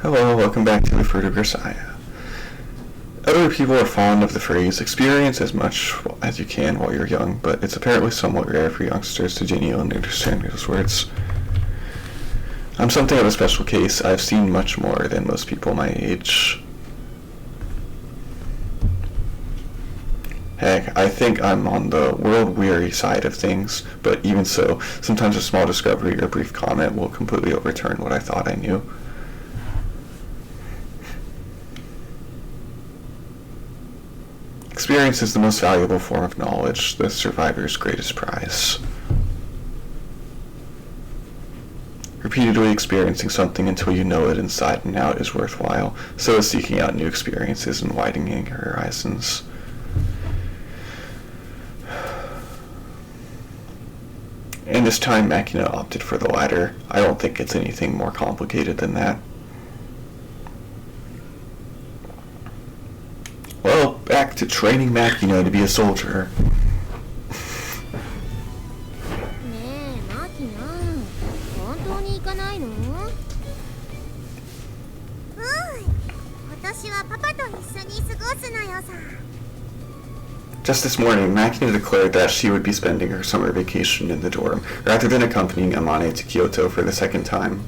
Hello, welcome back to the Fruit of Grisaia. Elderly people are fond of the phrase, experience as much as you can while you're young, but it's apparently somewhat rare for youngsters to genuinely understand those words. I'm something of a special case. I've seen much more than most people my age. Heck, I think I'm on the world-weary side of things, but even so, sometimes a small discovery or a brief comment will completely overturn what I thought I knew. Experience is the most valuable form of knowledge, the survivor's greatest prize. Repeatedly experiencing something until you know it inside and out is worthwhile, so is seeking out new experiences and widening your horizons. And this time Makina opted for the latter. I don't think it's anything more complicated than that. Well, back to training Makina to be a soldier. Just this morning, Makina declared that she would be spending her summer vacation in the dorm, rather than accompanying Amane to Kyoto for the second time.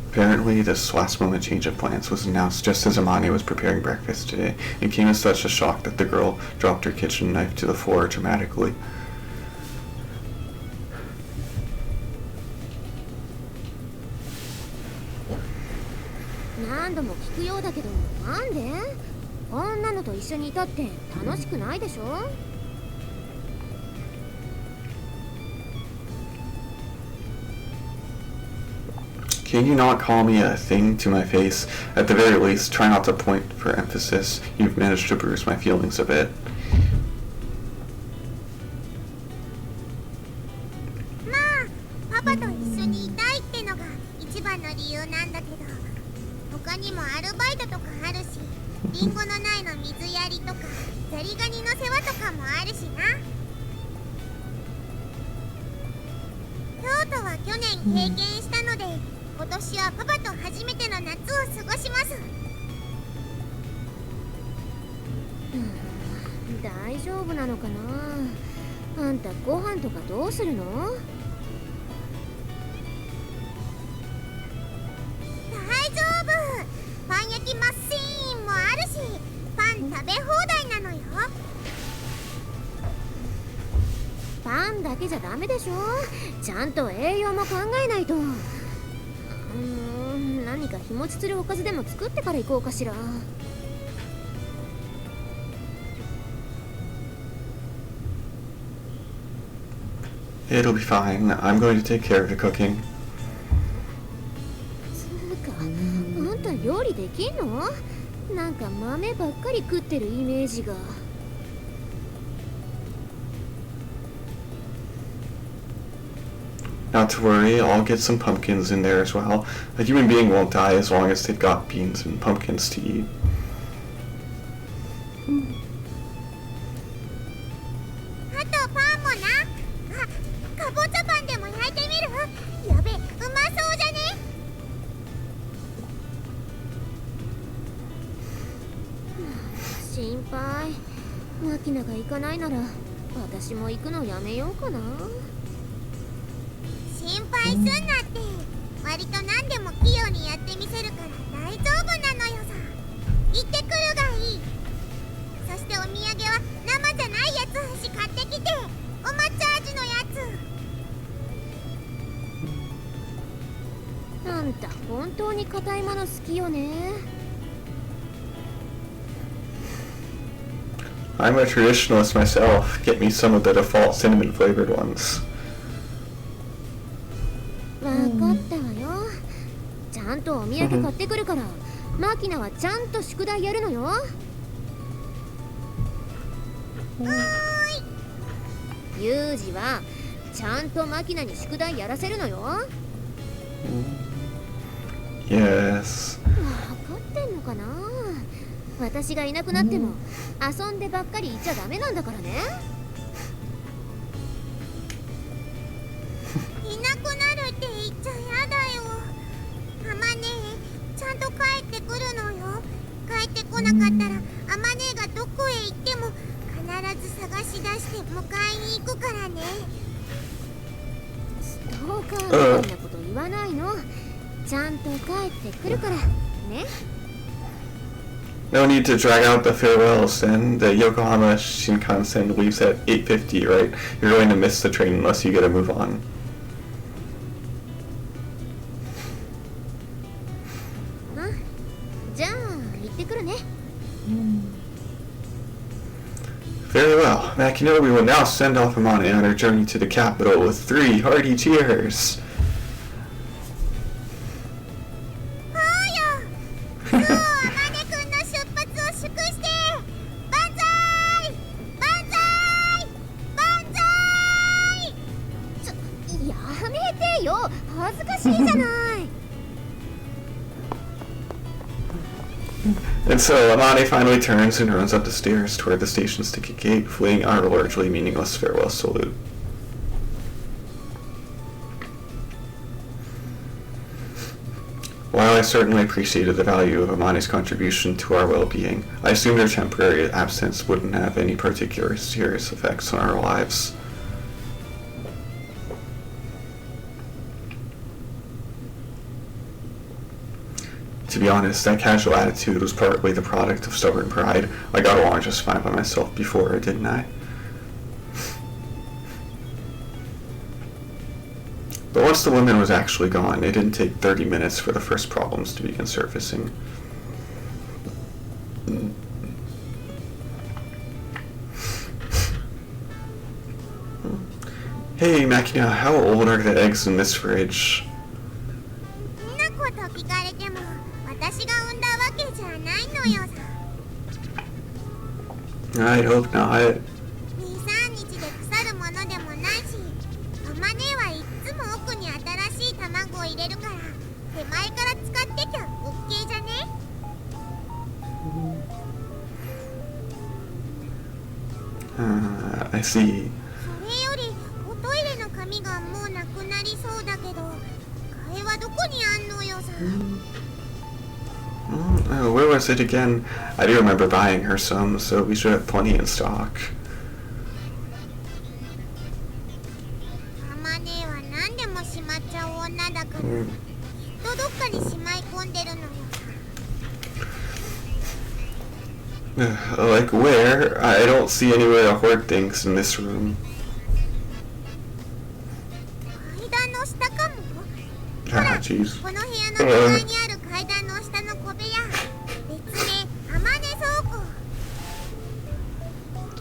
Apparently, this last-moment change of plans was announced just as Amane was preparing breakfast today, and came as such a shock that the girl dropped her kitchen knife to the floor dramatically. Can you not call me a thing to my face? At the very least, try not to point for emphasis. You've managed to bruise my feelings a bit. It'll be fine. I'm going to take care of the cooking. Not to worry, I'll get some pumpkins in there as well. A human being won't die as long as they've got beans and pumpkins to eat. I'm a traditionalist myself. Get me some of the default cinnamon-flavored ones. Yuuji はちゃんとマキナに宿題やらせるのよ。Yes. 分かってんのかな。私がいなくなっても遊んでばっかりいちゃダメなんだからね。こなかったらアマネがどこへ行っても必ず探し出して迎えに行くからね。ストーカーみたいなこと言わないの。ちゃんと帰ってくるからね。No need to drag out the farewells then. The Yokohama Shinkansen leaves at 8:50, right? You're going to miss the train unless you get a move on. Very well. Makina, we will now send off Amane on her journey to the capital with 3 hearty cheers. And so Amane finally turns and runs up the stairs toward the station's ticket gate, fleeing our largely meaningless farewell salute. While I certainly appreciated the value of Amane's contribution to our well-being, I assumed her temporary absence wouldn't have any particular serious effects on our lives. To be honest, that casual attitude was partly the product of stubborn pride. I got along just fine by myself before, didn't I? But once the woman was actually gone, it didn't take 30 minutes for the first problems to begin surfacing. Hey, Makina, how old are the eggs in this fridge? I hope not. I see. Where was it again? I do remember buying her some, so we should have plenty in stock. Like where? I don't see anywhere to hoard things in this room. Ah, jeez.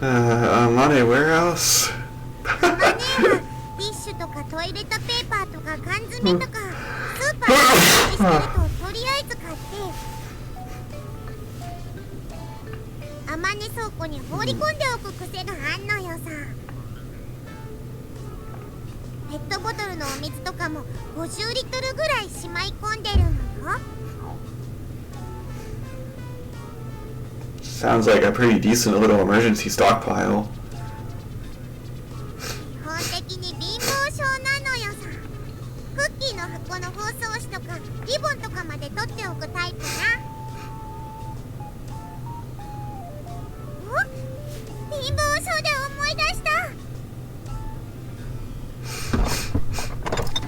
Amane, where else? Sounds like a pretty decent little emergency stockpile.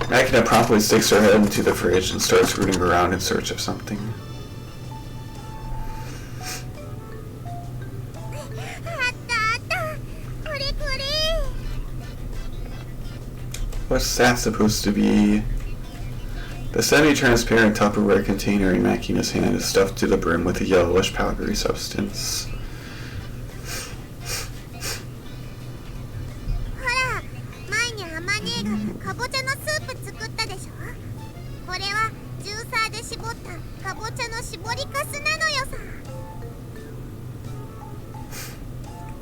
Makina promptly sticks her head into the fridge and starts rooting around in search of something. What's that supposed to be? The semi-transparent Tupperware container in Makina's hand is stuffed to the brim with a yellowish powdery substance.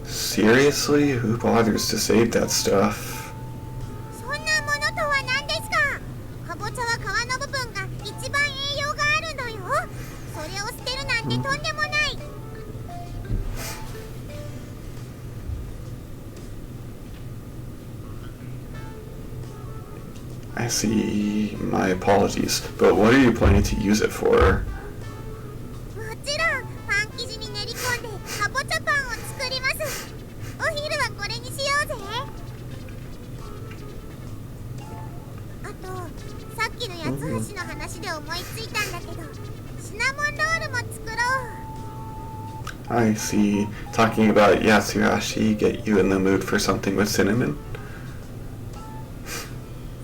Seriously? Who bothers to save that stuff? I see. My apologies, but what are you planning to use it for? きの八つ橋の話で思いついたんだけど、シナモンロールも作ろう。 I see. Talking about Yatsuhashi get you in the mood for something with cinnamon?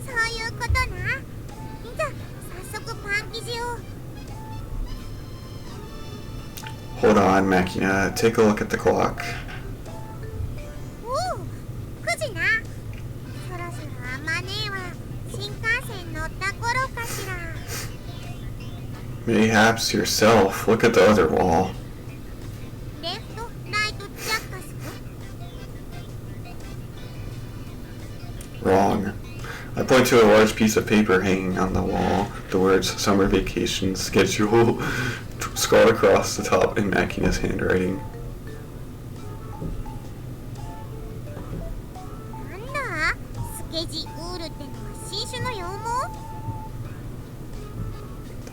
そういうことな。じゃ早速パン生地を。 Hold on, Makina. Take a look at the clock. おお、9時な。そろそろあまねえは新幹線乗った頃かしら。 Mayhaps yourself. Look at the other wall. レフト、ライト、ジャッカス。 Wrong. I point to a large piece of paper hanging on the wall. The words summer vacation schedule scrawled across the top in Makina's handwriting. なんだスケジュールってのは新種の羊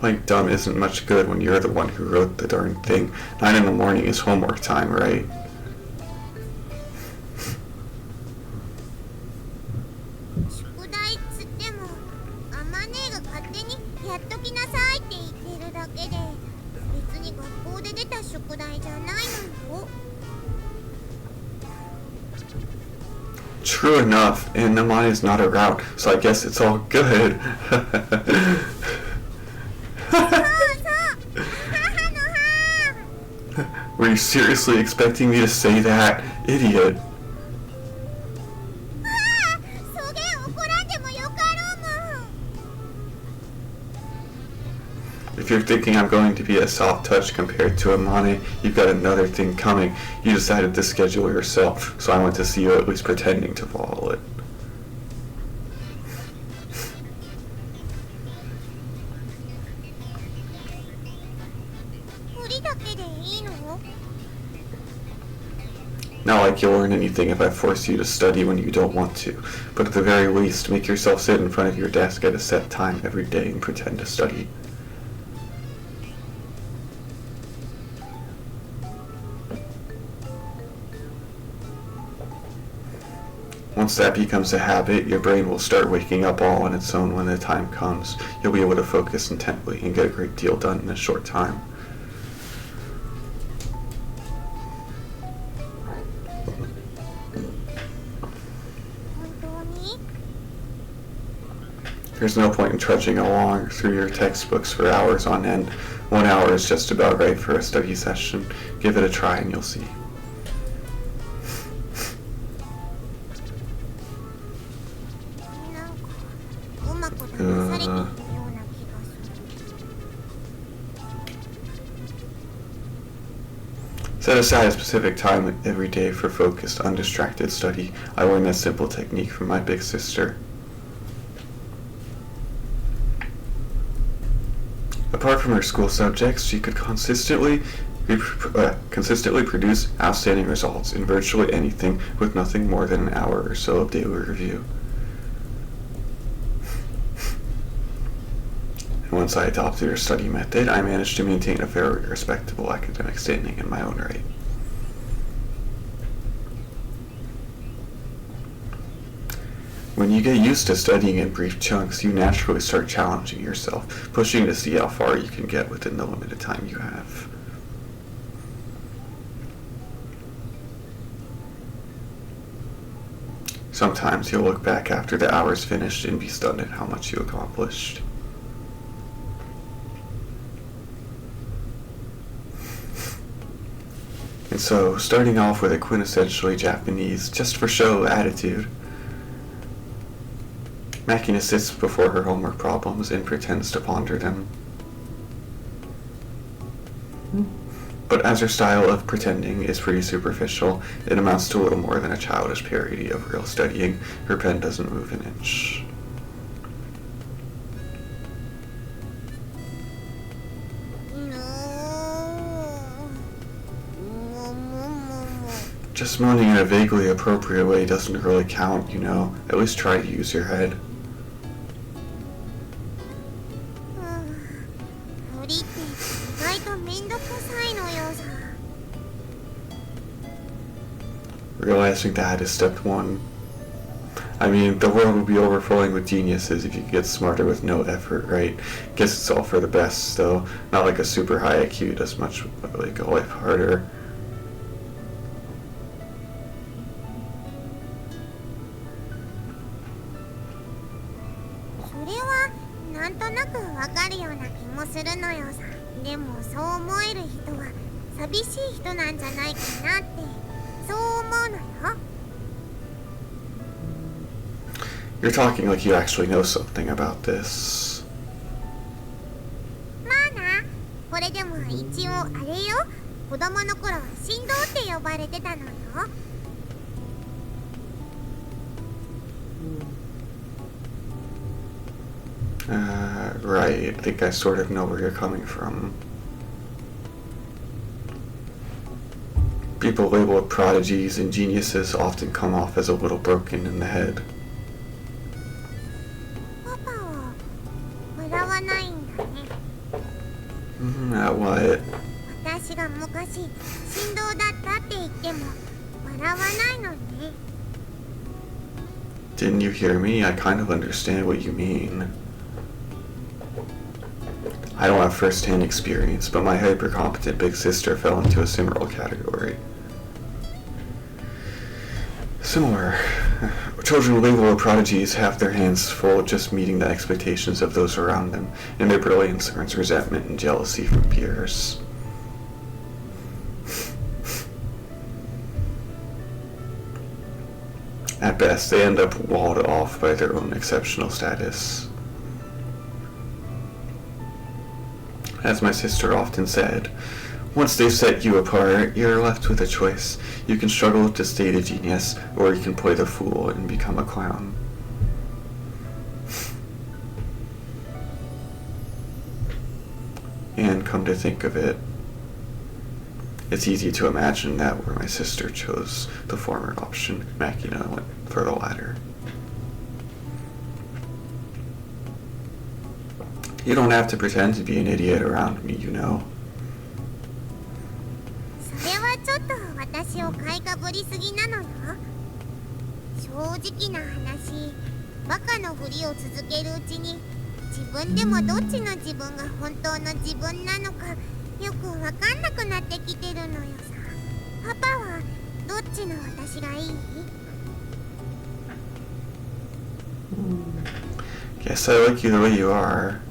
毛？ Playing dumb isn't much good when you're the one who wrote the darn thing. 9 in the morning is homework time, right? 宿題っつってもあまねえが勝手にやっときなさいって言ってるだけで、別に学校で出た宿題じゃないのよ。 True enough, and Namai is not around, so I guess it's all good. そうそう母の歯。 Were you seriously expecting me to say that? Idiot. そげん怒らんでもよかろうもん。 If you're thinking I'm going to be a soft touch compared to Amane, you've got another thing coming. You decided to schedule yourself, so I went to see you at least pretending to follow it. 振りだけでいいの？ Not like you'll learn anything if I force you to study when you don't want to, but at the very least, make yourself sit in front of your desk at a set time every day and pretend to study. 'Once that becomes a habit, your brain will start waking up all on its own when the time comes. You'll be able to focus intently and get a great deal done in a short time. 本当に？ There's no point in trudging along through your textbooks for hours on end. 1 hour is just about right for a study session. Give it a try and you'll see. なんかうまく騙されているような気がする。 Set aside a specific time every day for focused, undistracted study. I learned that simple technique from my big sister. Apart from her school subjects, she could consistently produce outstanding results in virtually anything with nothing more than an hour or so of daily review. And once I adopted her study method, I managed to maintain a very respectable academic standing in my own right. When you get used to studying in brief chunks, you naturally start challenging yourself, pushing to see how far you can get within the limited time you have. Sometimes you'll look back after the hour's finished and be stunned at how much you accomplished. And so, starting off with a quintessentially Japanese, just for show attitude, Makina sits before her homework problems and pretends to ponder them. But as her style of pretending is pretty superficial, it amounts to little more than a childish parody of real studying. Her pen doesn't move an inch. Just moaning in a vaguely appropriate way doesn't really count, you know. At least try to use your head. 振りって意外とめんどくさいのよさ。 Realizing that is step one. I mean, the world would be overflowing with geniuses if you could get smarter with no effort, right? Guess it's all for the best, though. Not like a super high IQ does much like a life harder. それはなんとなくわかるような気もするのよさ。でもそう思える人は寂しい人なんじゃないかなってそう思うのよ。 You're talking like you actually know something about this. まあな、これでも一応あれよ。子供の頃は神童って呼ばれてたのよ。 Right. I think I sort of know where you're coming from. People labeled prodigies and geniuses often come off as a little broken in the head. パパは笑わないんだね。 At what? 私が昔神童だったって言っても笑わないのね。 Didn't you hear me? I kind of understand what you mean. I don't have first-hand experience, but my hyper-competent big sister fell into a similar category. Similar. Children labeled prodigies have their hands full just meeting the expectations of those around them, and their brilliance earns resentment and jealousy from peers. At best, they end up walled off by their own exceptional status. As my sister often said, once they've set you apart, you're left with a choice. You can struggle to stay the genius, or you can play the fool and become a clown. And come to think of it, it's easy to imagine that where my sister chose the former option, Makina went for the latter. You don't have to pretend to be an idiot around me, you know. それはちょっと私を買いかぶりすぎなのよ。正直な話、バカのふりを続けるうちに自分でもどっちの自分が本当の自分なのかよくわかんなくなってきてるのよさ。パパはどっちの私がいい？ Guess I like you the way you are.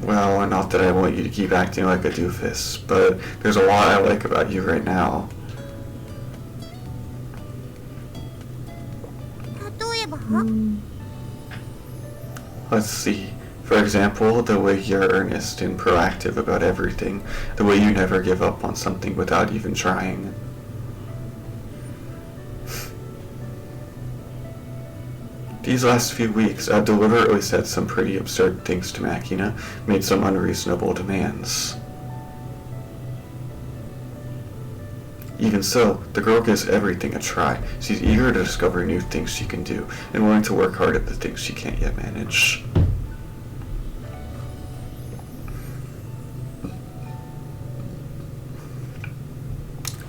Well, not that I want you to keep acting like a doofus, but there's a lot I like about you right now. 例えば？ Let's see. For example, the way you're earnest and proactive about everything, the way you never give up on something without even trying. These last few weeks, I've deliberately said some pretty absurd things to Makina, made some unreasonable demands. Even so, the girl gives everything a try. She's eager to discover new things she can do, and willing to work hard at the things she can't yet manage.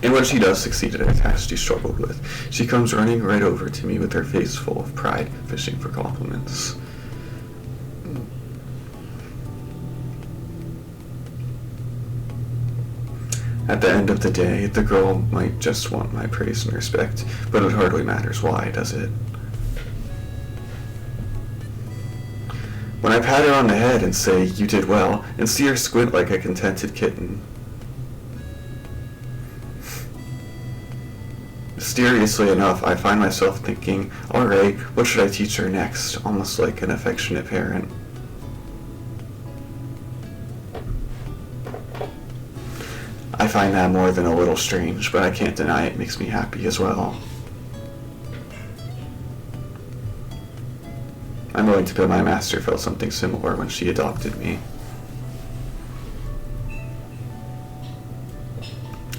And when she does succeed at a task she struggled with, she comes running right over to me with her face full of pride, fishing for compliments. At the end of the day, the girl might just want my praise and respect, but it hardly matters why, does it? When I pat her on the head and say, "You did well," and see her squint like a contented kitten, mysteriously enough, I find myself thinking, alright, what should I teach her next? Almost like an affectionate parent. I find that more than a little strange, but I can't deny it makes me happy as well. I'm willing to bet my master felt something similar when she adopted me.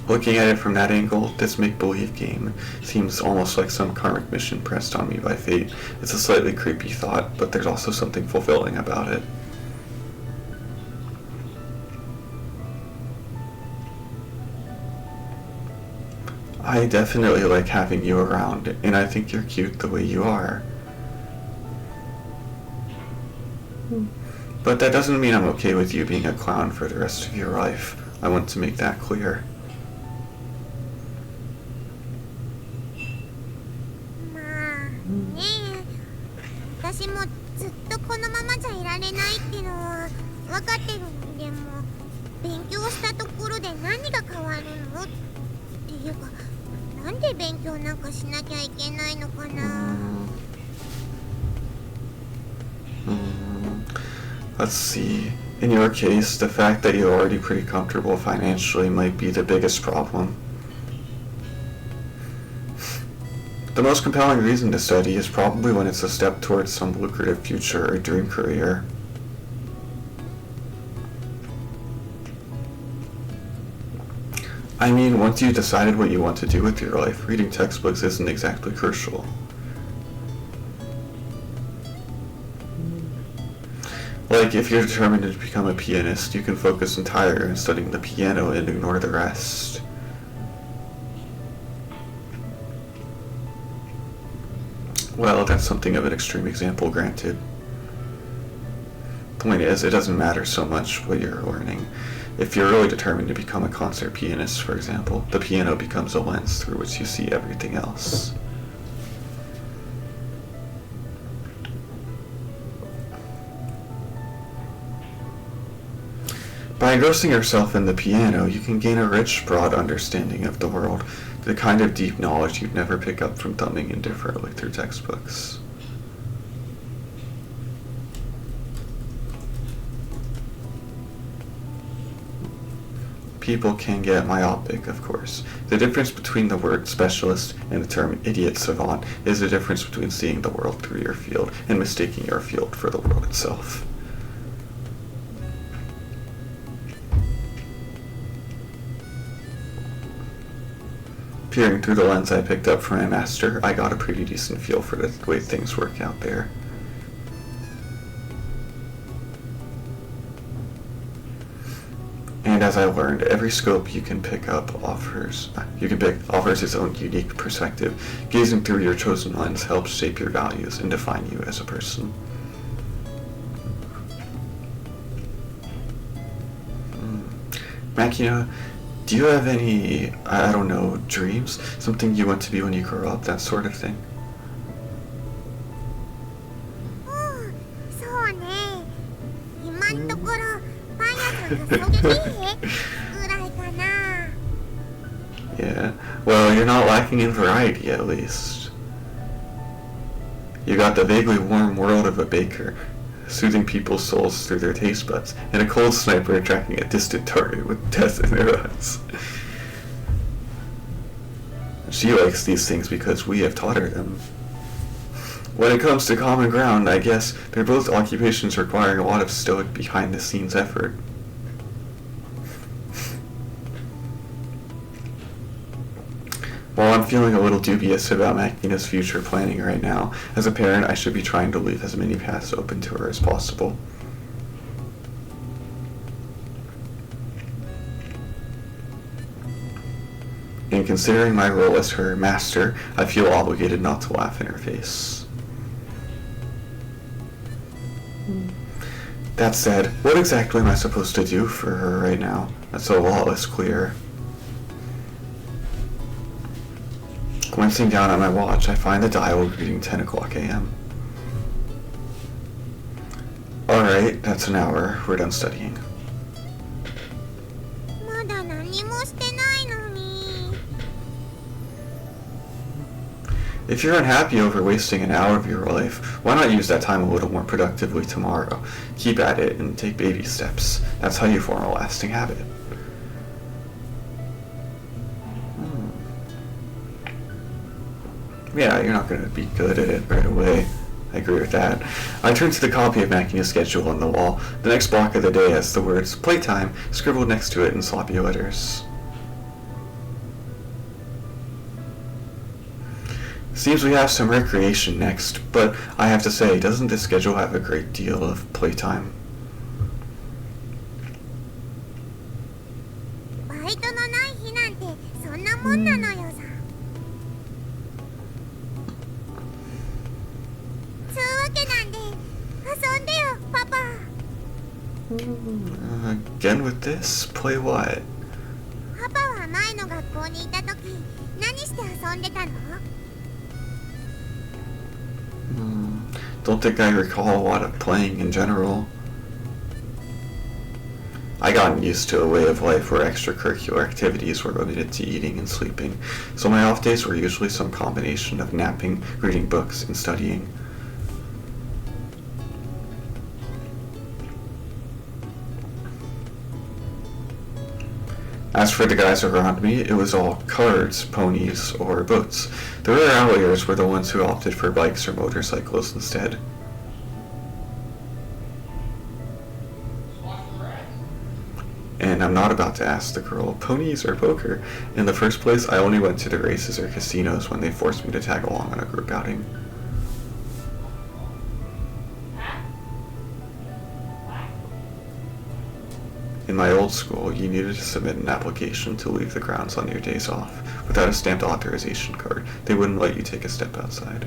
Looking at it from that angle, this make-believe game seems almost like some karmic mission pressed on me by fate. It's a slightly creepy thought, but there's also something fulfilling about it. I definitely like having you around, and I think you're cute the way you are. But that doesn't mean I'm okay with you being a clown for the rest of your life. I want to make that clear. まあねえ、私もずっとこのままじゃいられないってのは分かってるの。でも勉強したところで何が変わるのっていうか、なんで勉強なんかしなきゃいけないのかな。Let's see. In your case, the fact that you're already pretty comfortable financially might be the biggest problem. The most compelling reason to study is probably when it's a step towards some lucrative future or dream career. I mean, once you've decided what you want to do with your life, reading textbooks isn't exactly crucial. Like, if you're determined to become a pianist, you can focus entirely on studying the piano and ignore the rest. Well, that's something of an extreme example, granted. Point is, it doesn't matter so much what you're learning. If you're really determined to become a concert pianist, for example, the piano becomes a lens through which you see everything else. By engrossing yourself in the piano, you can gain a rich, broad understanding of the world, the kind of deep knowledge you'd never pick up from thumbing indifferently through textbooks. People can get myopic, of course. The difference between the word specialist and the term idiot savant is the difference between seeing the world through your field and mistaking your field for the world itself. Peering through the lens I picked up from my master, I got a pretty decent feel for the way things work out there. And as I learned, every scope you can pick up offers its own unique perspective. Gazing through your chosen lens helps shape your values and define you as a person. Makina, do you have any, I don't know, dreams? Something you want to be when you grow up, that sort of thing? そうね。今んところパン屋さんがそげてぐらいかな。Yeah, well, you're not lacking in variety, at least. You got the vaguely warm world of a baker, soothing people's souls through their taste buds, and a cold sniper tracking a distant target with death in their eyes. She likes these things because we have taught her them. When it comes to common ground, I guess they're both occupations requiring a lot of stoic behind-the-scenes effort. While I'm feeling a little dubious about Makina's future planning right now, as a parent I should be trying to leave as many paths open to her as possible. And considering my role as her master, I feel obligated not to laugh in her face. That said, what exactly am I supposed to do for her right now? That's a lot less clear. Glancing down at my watch, I find the dial reading 10 o'clock a.m. Alright, that's an hour. We're done studying. まだ何もしてないのに。 If you're unhappy over wasting an hour of your life, why not use that time a little more productively tomorrow? Keep at it and take baby steps. That's how you form a lasting habit. Yeah, you're not going to be good at it right away. I agree with that. I turn to the copy of Makina's schedule on the wall. The next block of the day has the words "Playtime" scribbled next to it in sloppy letters. Seems we have some recreation next, but I have to say, doesn't this schedule have a great deal of playtime? バイトのない日なんてそんなもんなのよさ。Again with this? Play what? パパは前の学校にいた時何して遊んでたの？ Don't think I recall a lot of playing in general. I gotten used to a way of life where extracurricular activities were limited to eating and sleeping, so my off days were usually some combination of napping, reading books, and studying. As for the guys around me, it was all cards, ponies, or boats. The rare outliers were the ones who opted for bikes or motorcycles instead. And I'm not about to ask the girl, ponies or poker. In the first place, I only went to the races or casinos when they forced me to tag along on a group outing. In my old school, you needed to submit an application to leave the grounds on your days off. Without a stamped authorization card, they wouldn't let you take a step outside.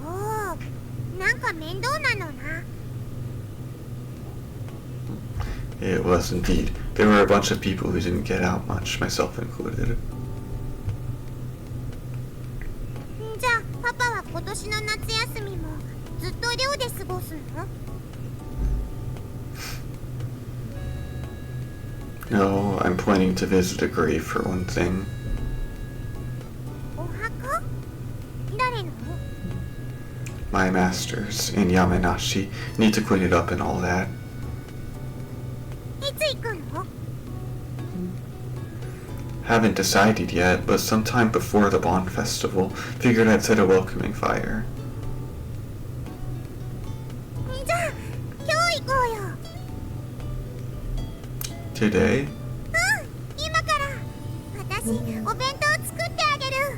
Oh, なんか面倒なのな。 It was indeed. There were a bunch of people who didn't get out much, myself included. じゃあパパは今年の夏休みもずっと寮で過ごすの？ No, I'm planning to visit a grave for one thing. お墓？誰の？ My masters in Yamanashi need to clean it up and all that. いつ行くの？ Haven't decided yet, but sometime before the Bond Festival, figured I'd set a welcoming fire. じゃあ今日行こうよ。 Today? 今から私お弁当作ってあげる。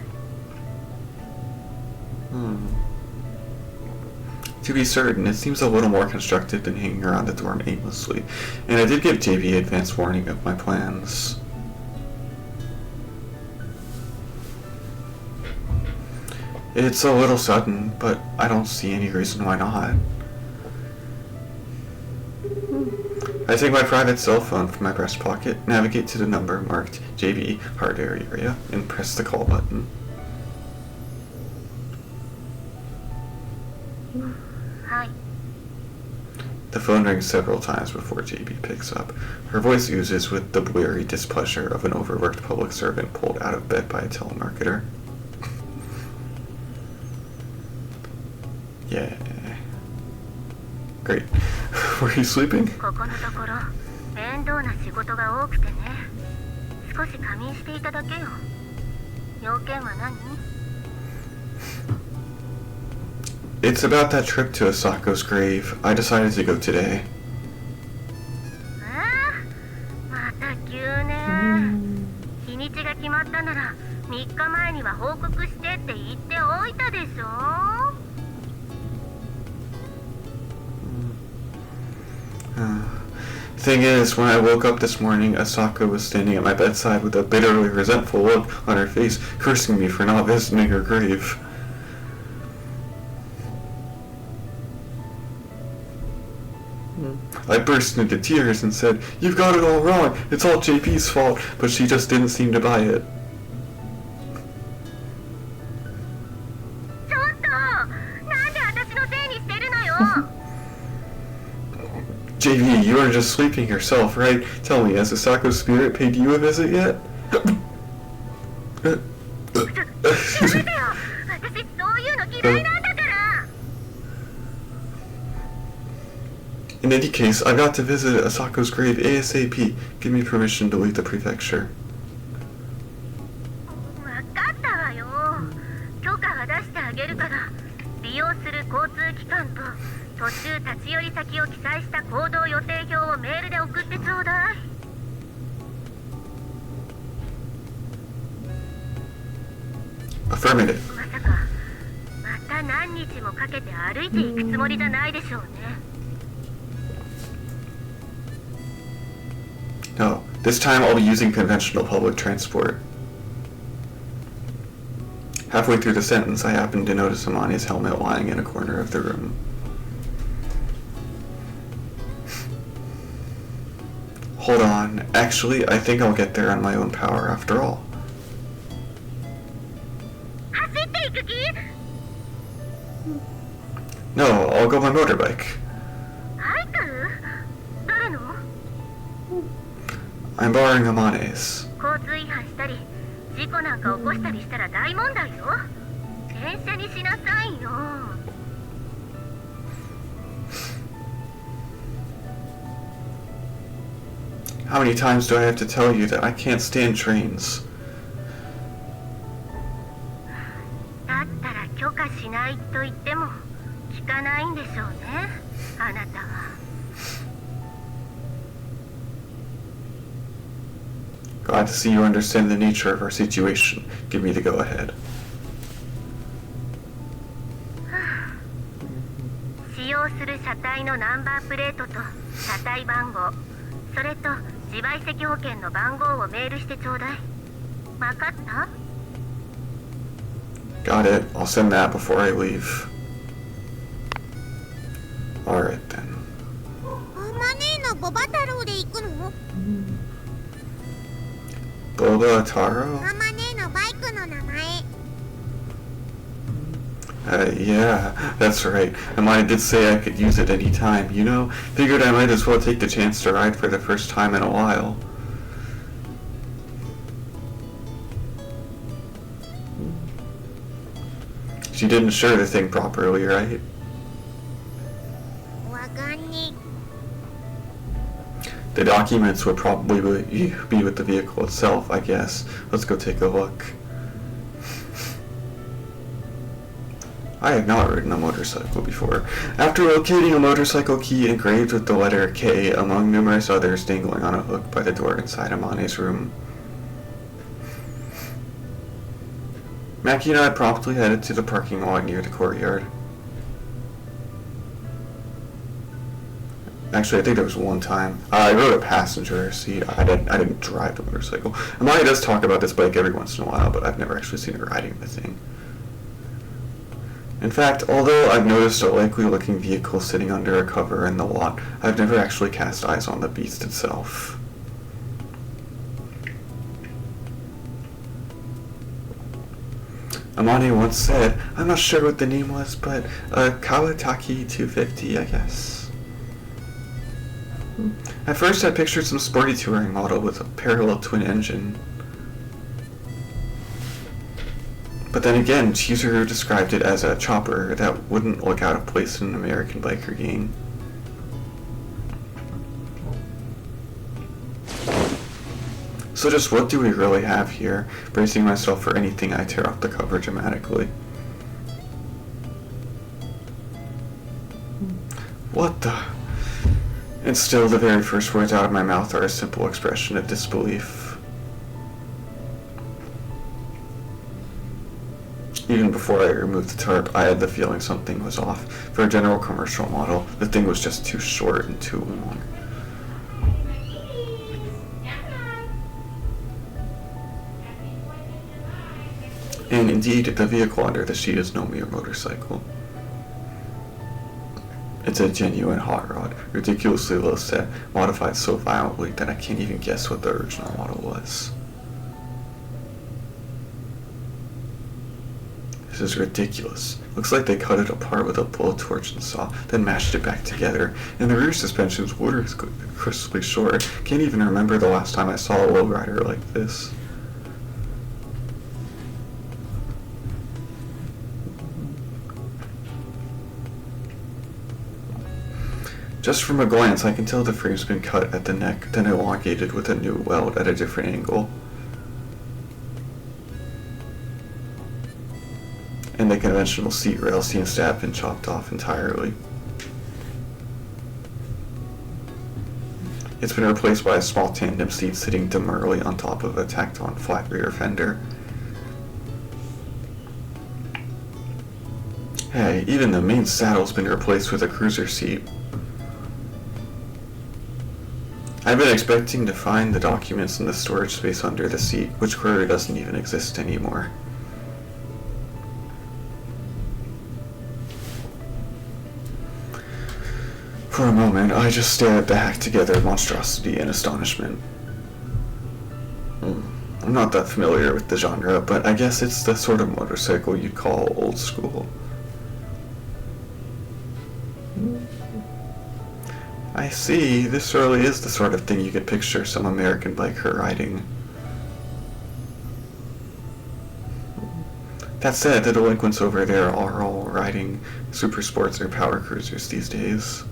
To be certain, it seems a little more constructive than hanging around the dorm aimlessly, and I did give JB advance warning of my plans. It's a little sudden, but I don't see any reason why not. I take my private cell phone from my breast pocket, navigate to the number marked JB hard area, and press the call button. はい。 The phone rings several times before JB picks up. Her voice oozes with the weary displeasure of an overworked public servant pulled out of bed by a telemarketer. Yeah. Great. Were you sleeping? ここのところ面倒な仕事が多くてね。少し仮眠していただけよ。要件は何？ It's about that trip to Asako's grave. I decided to go today. また急ね。日にちが決まったなら3日前には報告してって言っておいたでしょ。 Thing is, when I woke up this morning, Asako was standing at my bedside with a bitterly resentful look on her face, cursing me for not visiting her grave. I burst into tears and said, "You've got it all wrong. It's all JP's fault," but she just didn't seem to buy it. ちょっと、なんで私のせいにしてるのよ。 JP, you are just sleeping yourself, right? Tell me, has Asako's spirit paid you a visit yet? やめてよ。私そういうの嫌いなんだから。 In any case, I got to visit Asako's grave ASAP. Give me permission to leave the prefecture. わかったわよ。許可は出してあげるから、利用する交通機関と途中立ち寄り先を記載した行動予定表をメールで送ってちょうだい。 Affirmative. まさかまた何日もかけて歩いていくつもりじゃないでしょうね。 No, this time I'll be using conventional public transport. Halfway through the sentence, I happened to notice Amane's helmet lying in a corner of the room. Hold on. Actually, I think I'll get there on my own power after all. No, I'll go by motorbike. I'm borrowing Amane's. How many times do I have to tell you that I can't stand trains? Glad to see you understand the nature of our situation. Give me the go-ahead. Got it. I'll send that before I leave. Alright then. マネーのボバ太郎で行くの？ Boba Taro? マネーのバイクの名前。Yeah, that's right. Amaya did say I could use it any time, you know? Figured I might as well take the chance to ride for the first time in a while. She didn't insure the thing properly, right? わかんね The documents would probably be with the vehicle itself, I guess. Let's go take a look. I have not ridden a motorcycle before. After locating a motorcycle key engraved with the letter K among numerous others dangling on a hook by the door inside Amane's room, Maki and I promptly headed to the parking lot near the courtyard. Actually, I think there was one time. I rode a passenger seat. I didn't drive the motorcycle. Amaya does talk about this bike every once in a while, but I've never actually seen her riding the thing. In fact, although I've noticed a likely-looking vehicle sitting under a cover in the lot, I've never actually cast eyes on the beast itself. Amane once said, I'm not sure what the name was, but Kawasaki 250, I guess. At first I pictured some sporty touring model with a parallel twin engine. But then again, Chizuru described it as a chopper that wouldn't look out of place in an American biker game. So just what do we really have here? Bracing myself for anything, I tear off the cover dramatically. What the? And still the very first words out of my mouth are a simple expression of disbelief. Even before I removed the tarp, I had the feeling something was off. For a general commercial model, the thing was just too short and too long. And indeed, the vehicle under the sheet is no mere motorcycle. It's a genuine hot rod, ridiculously low set, modified so violently that I can't even guess what the original model was. This is ridiculous. Looks like they cut it apart with a blowtorch and saw, then mashed it back together. And the rear suspension's ludicrously short. Can't even remember the last time I saw a lowrider like this. Just from a glance, I can tell the frame's been cut at the neck, then elongated with a new weld at a different angle. And the conventional seat rail seems to have been chopped off entirely. It's been replaced by a small tandem seat sitting demurely on top of a tacked-on flat rear fender. Hey, even the main saddle's been replaced with a cruiser seat. I've been expecting to find the documents in the storage space under the seat, which clearly doesn't even exist anymore. For a moment, I just stare at the hacked-together monstrosity in astonishment. I'm not that familiar with the genre, but I guess it's the sort of motorcycle you'd call old school. I see, this really is the sort of thing you could picture some American biker riding. That said, the delinquents over there are all riding super sports or power cruisers these days.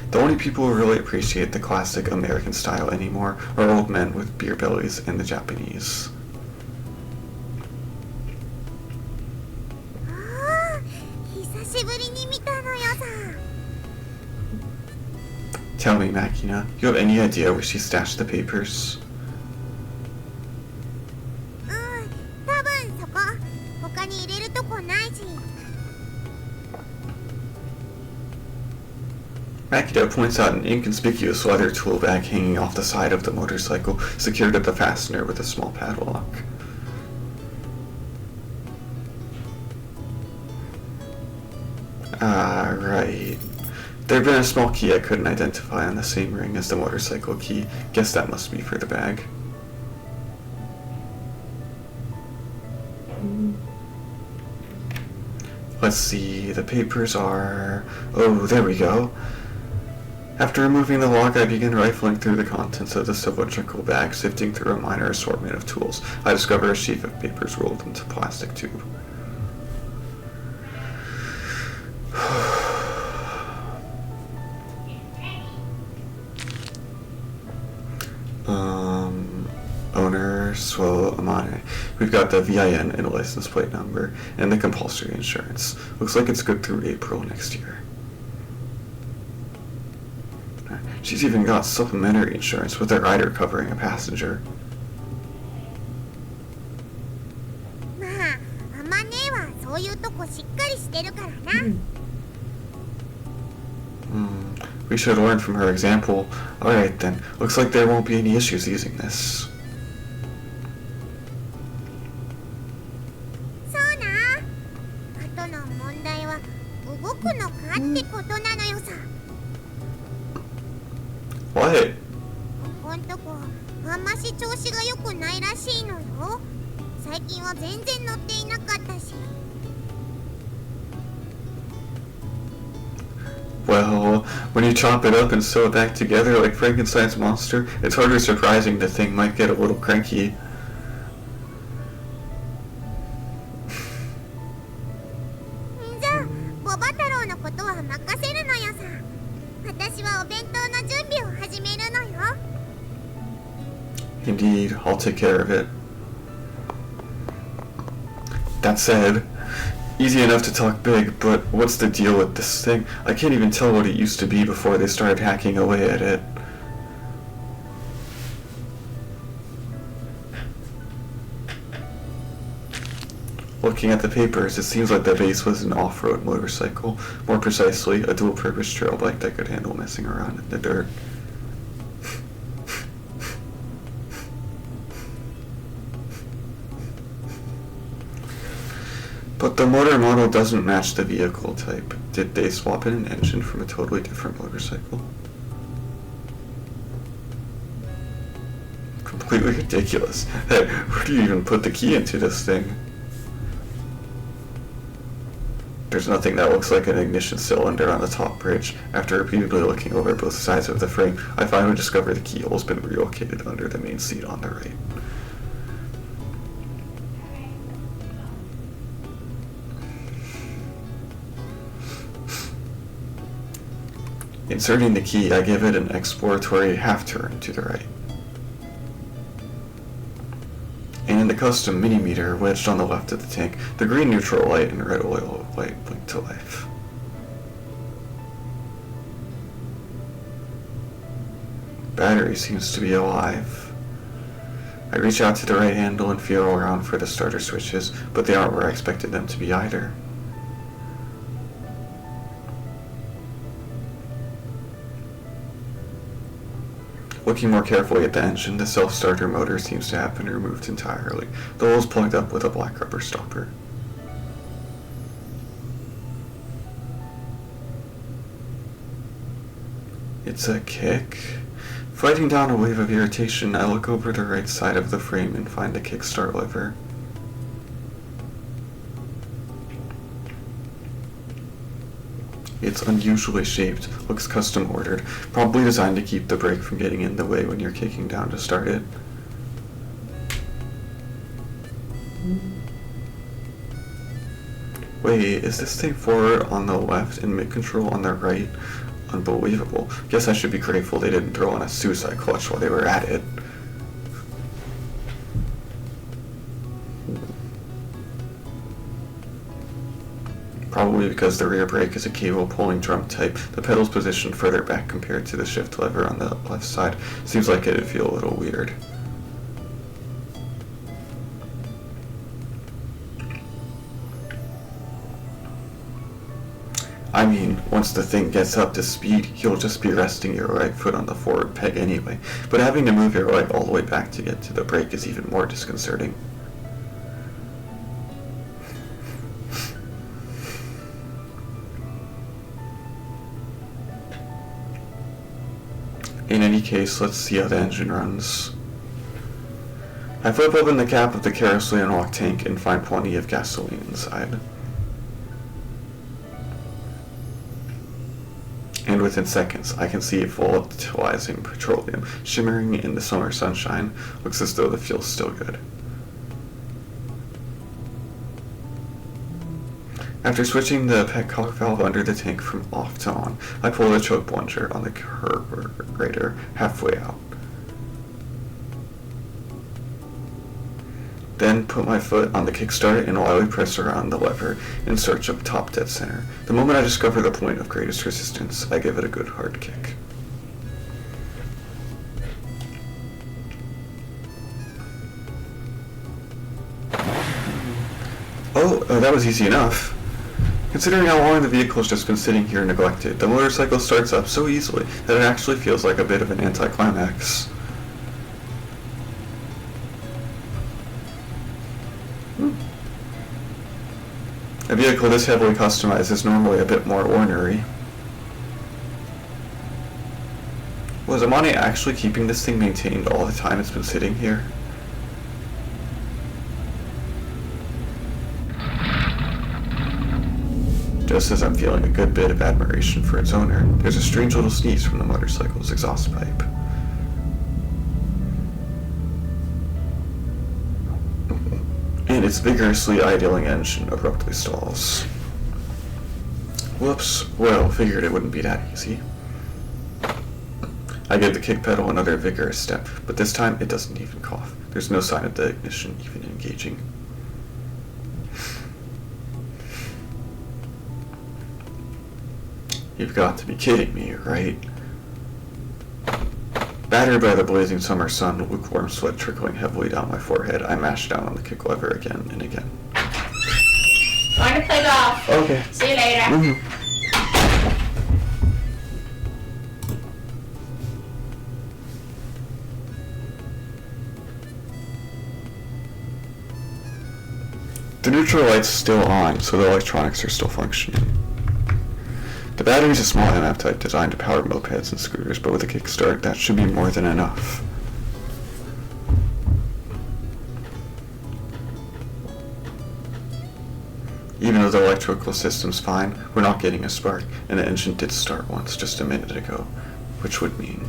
The only people who really appreciate the classic American style anymore are old men with beer bellies and the Japanese. Tell me, Makina, you have any idea where she stashed the papers? Makina points out an inconspicuous leather tool bag hanging off the side of the motorcycle, secured at the fastener with a small padlock. Right. There'd been a small key I couldn't identify on the same ring as the motorcycle key. Guess that must be for the bag. Let's see, the papers are... Oh, there we go. After removing the lock, I began rifling through the contents of the cylindrical bag, sifting through a minor assortment of tools. I discovered a sheaf of papers rolled into a plastic tube. Owner, Suo Amane. We've got the VIN and a license plate number, and the compulsory insurance. Looks like it's good through April next year. She's even got supplementary insurance with a rider covering a passenger. We should learn from her example. Alright then, looks like there won't be any issues using this. What? Well, when you chop it up and sew it back together like Frankenstein's monster, it's hardly surprising the thing might get a little cranky. Indeed, I'll take care of it. That said, easy enough to talk big, but what's the deal with this thing? I can't even tell what it used to be before they started hacking away at it. Looking at the papers, it seems like the base was an off-road motorcycle. More precisely, a dual-purpose trail bike that could handle messing around in the dirt. But the motor model doesn't match the vehicle type. Did they swap in an engine from a totally different motorcycle? Completely ridiculous. Hey, where do you even put the key into this thing? There's nothing that looks like an ignition cylinder on the top bridge. After repeatedly looking over both sides of the frame, I finally discover the keyhole's been relocated under the main seat on the right. Inserting the key, I give it an exploratory half-turn to the right. And the custom mini-meter wedged on the left of the tank, the green neutral light and red oil light blink to life. Battery seems to be alive. I reach out to the right handle and feel around for the starter switches, but they aren't where I expected them to be either. Looking more carefully at the engine, the self-starter motor seems to have been removed entirely. The hole is plugged up with a black rubber stopper. It's a kick. Fighting down a wave of irritation, I look over the right side of the frame and find the kickstart lever. It's unusually shaped, looks custom ordered, probably designed to keep the brake from getting in the way when you're kicking down to start it. Wait, is this thing forward on the left and mid-control on the right? Unbelievable. Guess I should be grateful they didn't throw on a suicide clutch while they were at it. Probably because the rear brake is a cable pulling drum type, the pedal's positioned further back compared to the shift lever on the left side. Seems like it'd feel a little weird. I mean, once the thing gets up to speed, you'll just be resting your right foot on the forward peg anyway, but having to move your leg all the way back to get to the brake is even more disconcerting. In any case, let's see how the engine runs. I flip open the cap of the kerosene unlock tank and find plenty of gasoline inside. And within seconds, I can see it volatilizing petroleum, shimmering in the summer sunshine. Looks as though the fuel's still good. After switching the petcock valve under the tank from off to on, I pull the choke plunger on the carburetor halfway out. Then put my foot on the kickstart and lightly press around the lever in search of top dead center. The moment I discover the point of greatest resistance, I give it a good hard kick. Oh, that was easy enough. Considering how long the vehicle's just been sitting here neglected, the motorcycle starts up so easily that it actually feels like a bit of an anticlimax. A vehicle this heavily customized is normally a bit more ornery. Was Amane actually keeping this thing maintained all the time it's been sitting here? Just as I'm feeling a good bit of admiration for its owner, there's a strange little sneeze from the motorcycle's exhaust pipe. And its vigorously idling engine abruptly stalls. Whoops, well, figured it wouldn't be that easy. I give the kick pedal another vigorous step, but this time it doesn't even cough. There's no sign of the ignition even engaging. You've got to be kidding me, right? Battered by the blazing summer sun, lukewarm sweat trickling heavily down my forehead, I mash down on the kick lever again and again. Going to play golf. Okay. See you later. Mm-hmm. The neutral light's still on, so the electronics are still functioning. The battery is a small MF type designed to power mopeds and scooters, but with a kickstart, that should be more than enough. Even though the electrical system's fine, we're not getting a spark, and the engine did start once just a minute ago, which would mean...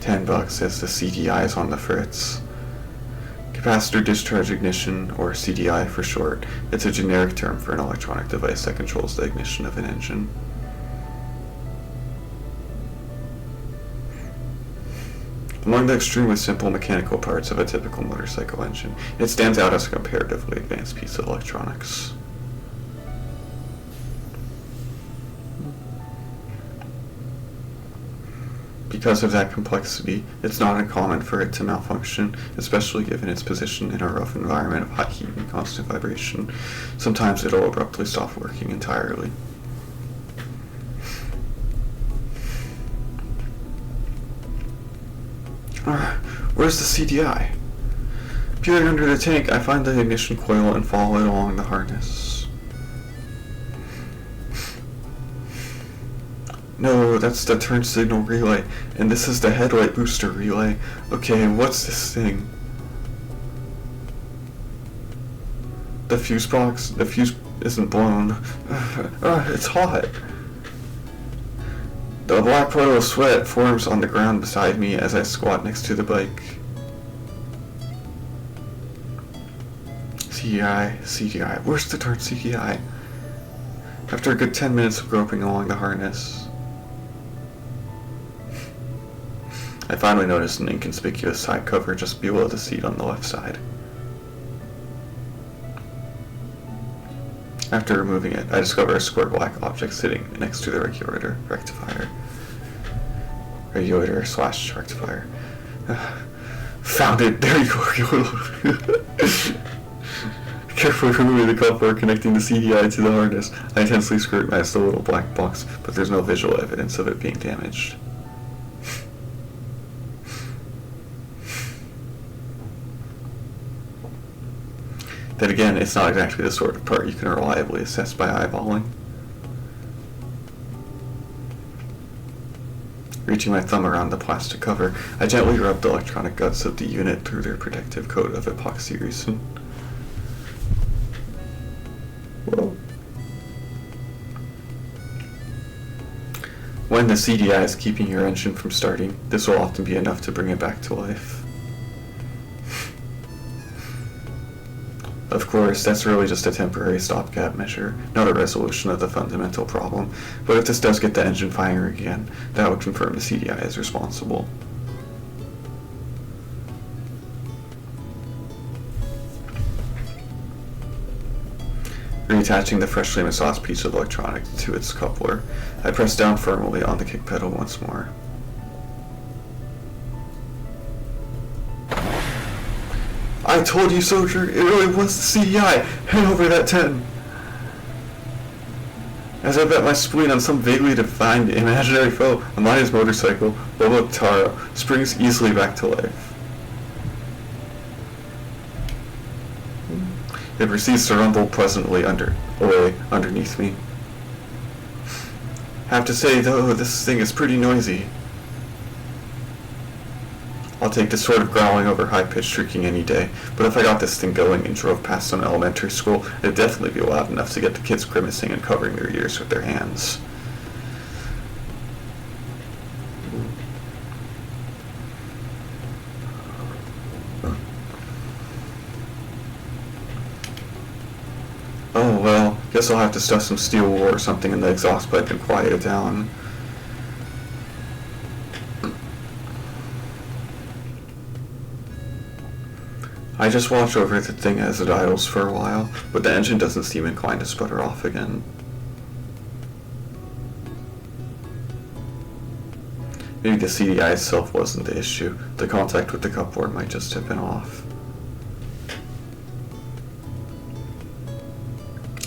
$10 as the CDI is on the fritz. Capacitor discharge ignition, or CDI for short, it's a generic term for an electronic device that controls the ignition of an engine. Among the extremely simple mechanical parts of a typical motorcycle engine, it stands out as a comparatively advanced piece of electronics. Because of that complexity, it's not uncommon for it to malfunction, especially given its position in a rough environment of high heat and constant vibration. Sometimes it'll abruptly stop working entirely. Where's the CDI? Peering under the tank, I find the ignition coil and follow it along the harness. No, that's the turn signal relay, and this is the headlight booster relay. Okay, what's this thing? The fuse box? The fuse isn't blown. It's hot. The black puddle of sweat forms on the ground beside me as I squat next to the bike. CDI. Where's the darn CDI? After a good 10 minutes of groping along the harness, I finally noticed an inconspicuous side cover just below the seat on the left side. After removing it, I discover a square black object sitting next to the rectifier. Regulator/rectifier. Found it! There you go! Carefully removing the coupler connecting the CDI to the harness, I intensely scrutinize the little black box, but there's no visual evidence of it being damaged. Then again, it's not exactly the sort of part you can reliably assess by eyeballing. Reaching my thumb around the plastic cover, I gently rub the electronic guts of the unit through their protective coat of epoxy resin. Whoa. When the CDI is keeping your engine from starting, this will often be enough to bring it back to life. Of course, that's really just a temporary stopgap measure, not a resolution of the fundamental problem, but if this does get the engine firing again, that would confirm the CDI is responsible. Reattaching the freshly massaged piece of electronics to its coupler, I press down firmly on the kick pedal once more. I told you, soldier, it really was the CDI. Hand over that 10. As I bet my spleen on some vaguely defined imaginary foe, Amani's motorcycle, Lobo Taro, springs easily back to life. It proceeds to rumble pleasantly away underneath me. Have to say, though, this thing is pretty noisy. I'll take this sort of growling over high-pitched shrieking any day, but if I got this thing going and drove past some elementary school, it'd definitely be loud enough to get the kids grimacing and covering their ears with their hands. Oh well, guess I'll have to stuff some steel wool or something in the exhaust pipe and quiet it down. I just watch over the thing as it idles for a while, but the engine doesn't seem inclined to sputter off again. Maybe the CDI itself wasn't the issue. The contact with the coupler might just have been off.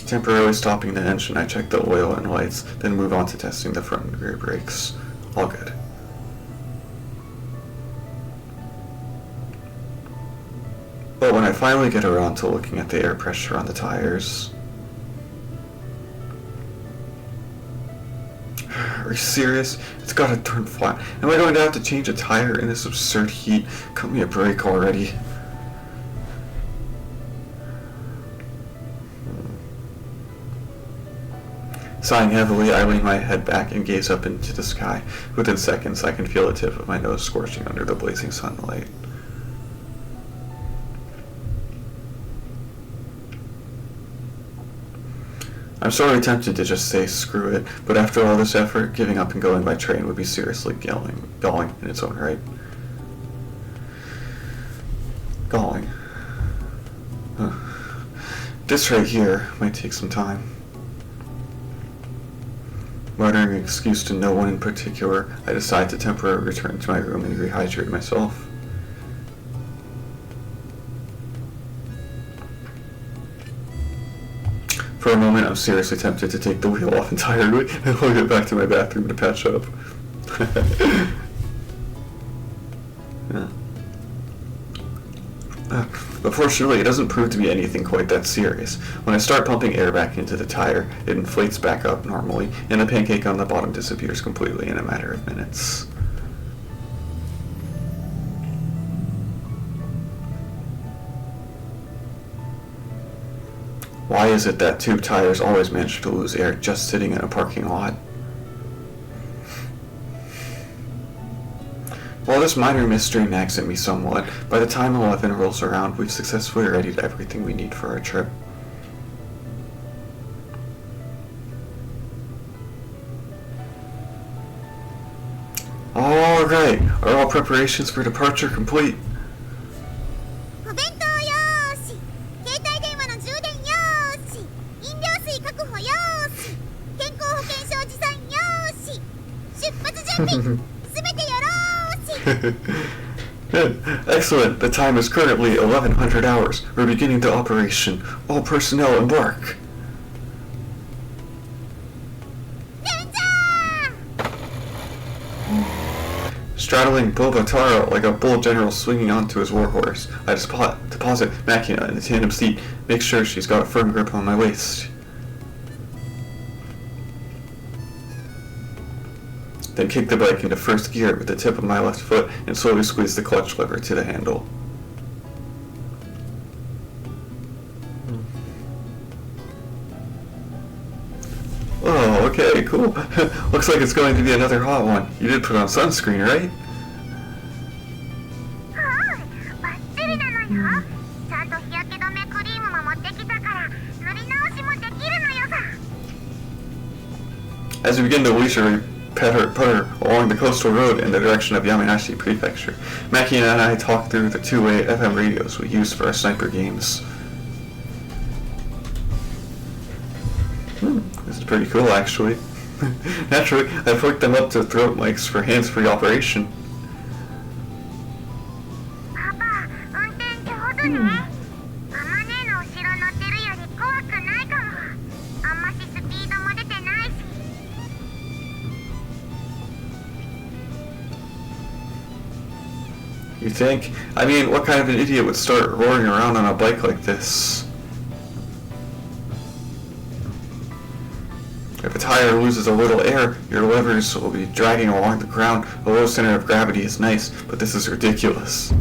Temporarily stopping the engine, I check the oil and lights, then move on to testing the front and rear brakes. All good. But when I finally get around to looking at the air pressure on the tires... Are you serious? It's gotta turn flat. Am I going to have to change a tire in this absurd heat? Cut me a break already. Sighing heavily, I lean my head back and gaze up into the sky. Within seconds, I can feel the tip of my nose scorching under the blazing sunlight. I'm sorely tempted to just say screw it, but after all this effort, giving up and going by train would be seriously galling in its own right. Galling. This right here might take some time. Muttering an excuse to no one in particular, I decide to temporarily return to my room and rehydrate myself. For a moment, I'm seriously tempted to take the wheel off entirely and lug it back to my bathroom to patch up. Yeah. But fortunately, it doesn't prove to be anything quite that serious. When I start pumping air back into the tire, it inflates back up normally, and the pancake on the bottom disappears completely in a matter of minutes. Why is it that tube tires always manage to lose air just sitting in a parking lot? While this minor mystery nags at me somewhat, by the time 11 rolls around, we've successfully readied everything we need for our trip. Alright, are all preparations for departure complete? お弁当よーし、携帯電話の充電よーし、飲料水確保よーし、健康保険証持参よーし、出発準備すべてよろーし。Excellent. The time is currently 1100 hours. We're beginning the operation. All personnel embark. Straddling Bobataro like a bull general swinging onto his warhorse, I deposit Makina in the tandem seat, make sure she's got a firm grip on my waist. Then kick the bike into first gear with the tip of my left foot and slowly squeeze the clutch lever to the handle. Oh, okay, cool. Looks like it's going to be another hot one. You did put on sunscreen, right? はい、バッチリなのよ。ちゃんと日焼け止めクリームも持ってきたから塗り直しもできるのよさ。As we begin to leisurely putter along the coastal road in the direction of Yamanashi Prefecture, Makina and I talk through the two-way FM radios we use for our sniper games. This is pretty cool, actually. Naturally, I've hooked them up to throat mics for hands-free operation. パパ、運転上手ね。ママ姉の後ろ乗ってるより怖くないかも。あんましスピードも出てないし。You think? I mean, what kind of an idiot would start roaring around on a bike like this? If a tire loses a little air, your levers will be dragging along the ground. A low center of gravity is nice, but this is ridiculous.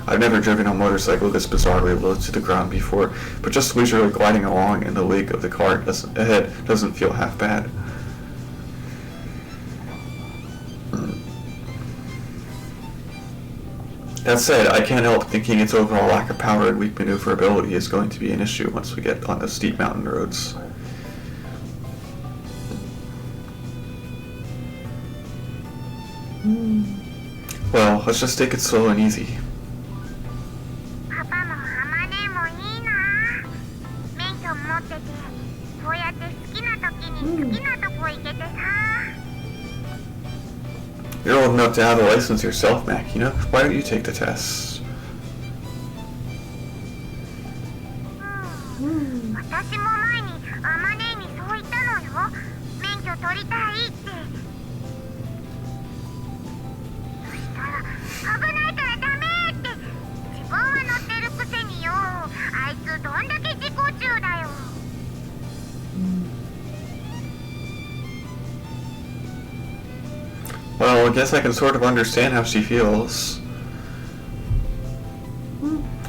I've never driven a motorcycle this bizarrely low to the ground before, but just leisurely gliding along in the wake of the car ahead doesn't feel half bad. That said, I can't help thinking its overall lack of power and weak maneuverability is going to be an issue once we get on the steep mountain roads. Well, let's just take it slow and easy. パパもママ姉もいいな。免許持ってて、こうやって好きな時に好きなとこ行けてさ。You're old enough to have a license yourself, Makina. Why don't you take the test? 私も前にママ姉にそう言ったのよ。免許取りたいって。そしたら危ないからダメって。自分は乗ってるくせによ。あいつどんだけ事故中だよ。Well, I guess I can sort of understand how she feels.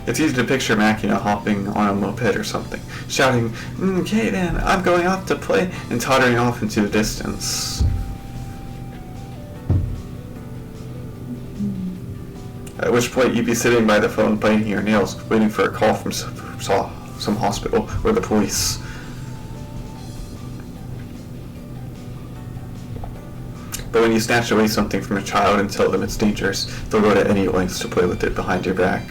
It's easy to picture Makina hopping on a moped or something, shouting, "Okay then, I'm going off to play," and tottering off into the distance. At which point you'd be sitting by the phone biting your nails, waiting for a call from some hospital or the police. But when you snatch away something from a child and tell them it's dangerous, they'll go to any lengths to play with it behind your back.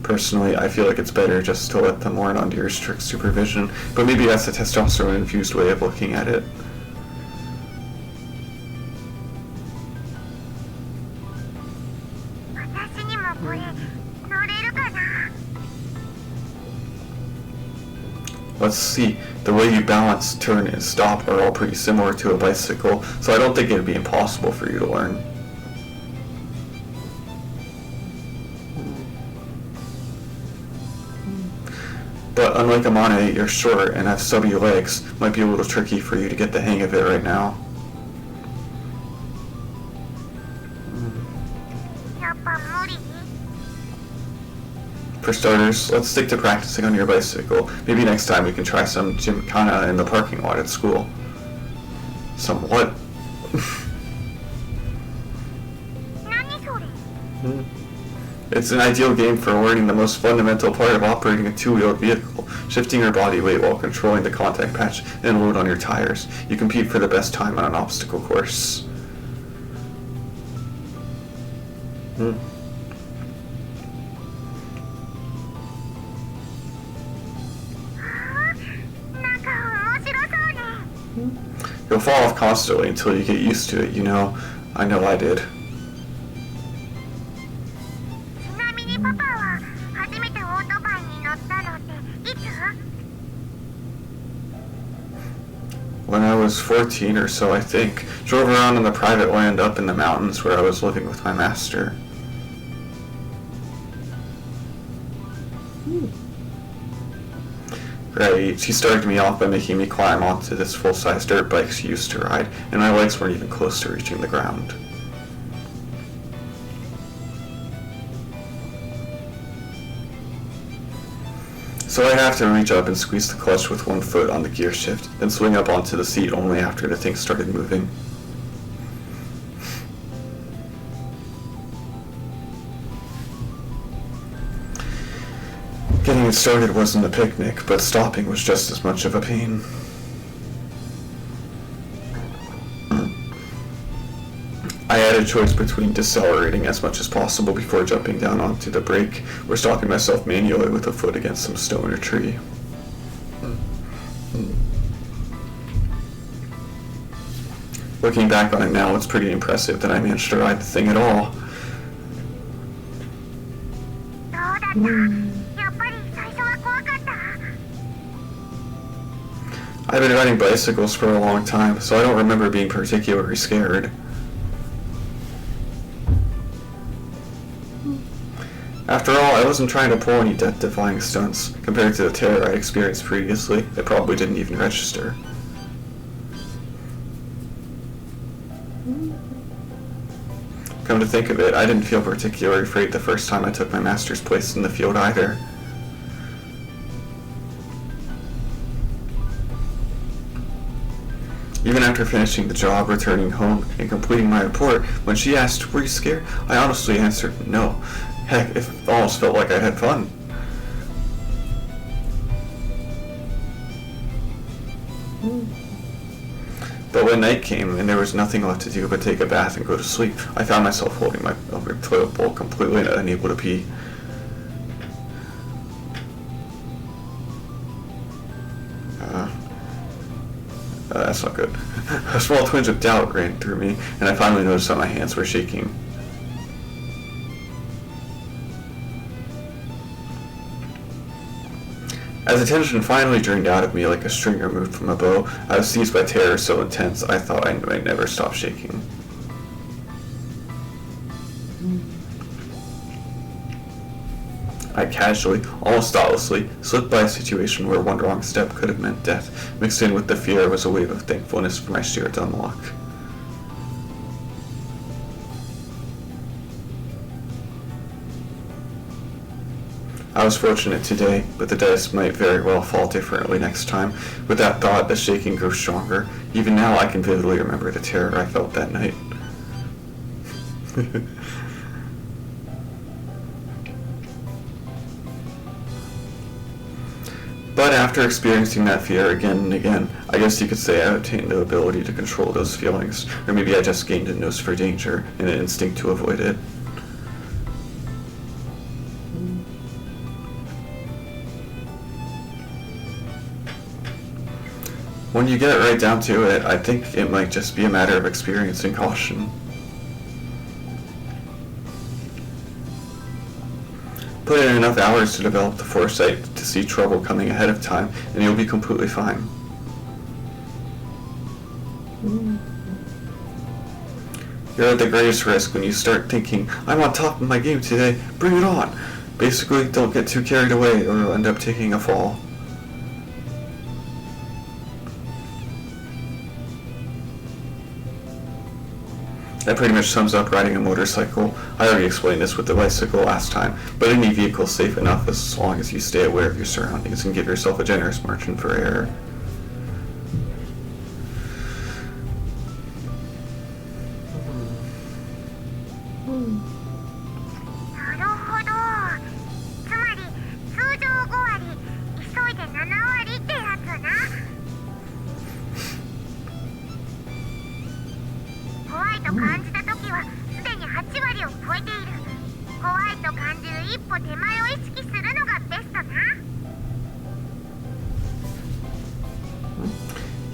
Personally, I feel like it's better just to let them learn under your strict supervision, but maybe that's a testosterone-infused way of looking at it. Let's see, the way you balance, turn, and stop are all pretty similar to a bicycle, so I don't think it'd be impossible for you to learn. But unlike Amane, you're short and have stubby legs. Might be a little tricky for you to get the hang of it right now. やっぱ無理 For starters, let's stick to practicing on your bicycle. Maybe next time we can try some gymkhana in the parking lot at school. Some what? 何それ It's an ideal game for learning the most fundamental part of operating a two-wheeled vehicle, shifting your body weight while controlling the contact patch and load on your tires. You compete for the best time on an obstacle course. Hmm. You'll fall off constantly until you get used to it, you know. I know I did. ちなみにパパは初めてオートバイに乗ったのっていつ When I was 14 or so, I think, drove around on the private land up in the mountains where I was living with my master. Right, she started me off by making me climb onto this full-size dirt bike she used to ride, and my legs weren't even close to reaching the ground. So I'd have to reach up and squeeze the clutch with one foot on the gear shift, then swing up onto the seat only after the thing started moving. Getting it started wasn't a picnic, but stopping was just as much of a pain. I had a choice between decelerating as much as possible before jumping down onto the brake, or stopping myself manually with a foot against some stone or tree. Looking back on it now, it's pretty impressive that I managed to ride the thing at all. どうだったやっぱり最初は怖かった I've been riding bicycles for a long time, so I don't remember being particularly scared. After all, I wasn't trying to pull any death-defying stunts. Compared to the terror I'd experienced previously, it probably didn't even register. Come to think of it, I didn't feel particularly afraid the first time I took my master's place in the field either. Even after finishing the job, returning home, and completing my report, when she asked, "Were you scared?" I honestly answered, no. Heck, it almost felt like I had fun. But when night came and there was nothing left to do but take a bath and go to sleep, I found myself holding my toilet bowl completely unable to pee. That's not good. A small twinge of doubt ran through me, and I finally noticed that my hands were shaking. As the tension finally drained out of me like a string removed from a bow, I was seized by terror so intense I thought I might never stop shaking. I casually, almost thoughtlessly, slipped by a situation where one wrong step could have meant death. Mixed in with the fear was a wave of thankfulness for my sheer dumb luck. I was fortunate today, but the dice might very well fall differently next time. With that thought, the shaking grew stronger. Even now, I can vividly remember the terror I felt that night. But after experiencing that fear again and again, I guess you could say I obtained the ability to control those feelings, or maybe I just gained a nose for danger and an instinct to avoid it. When you get right down to it, I think it might just be a matter of experience and caution. Put in enough hours to develop the foresight to see trouble coming ahead of time, and you'll be completely fine. You're at the greatest risk when you start thinking, I'm on top of my game today, bring it on! Basically, don't get too carried away or you'll end up taking a fall. That pretty much sums up riding a motorcycle. I already explained this with the bicycle last time, but any vehicle is safe enough as long as you stay aware of your surroundings and give yourself a generous margin for error.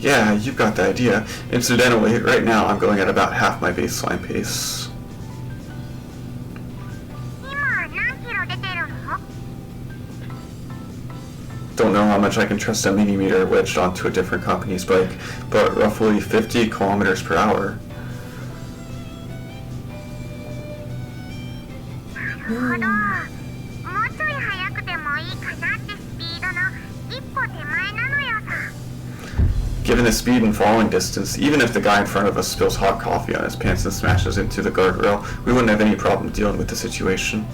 Yeah, you've got the idea. Incidentally, right now I'm going at about half my baseline pace. Don't know how much I can trust a mini-meter wedged onto a different company's bike, but roughly 50 kilometers per hour. Given the speed and falling distance, even if the guy in front of us spills hot coffee on his pants and smashes into the guardrail, we wouldn't have any problem dealing with the situation.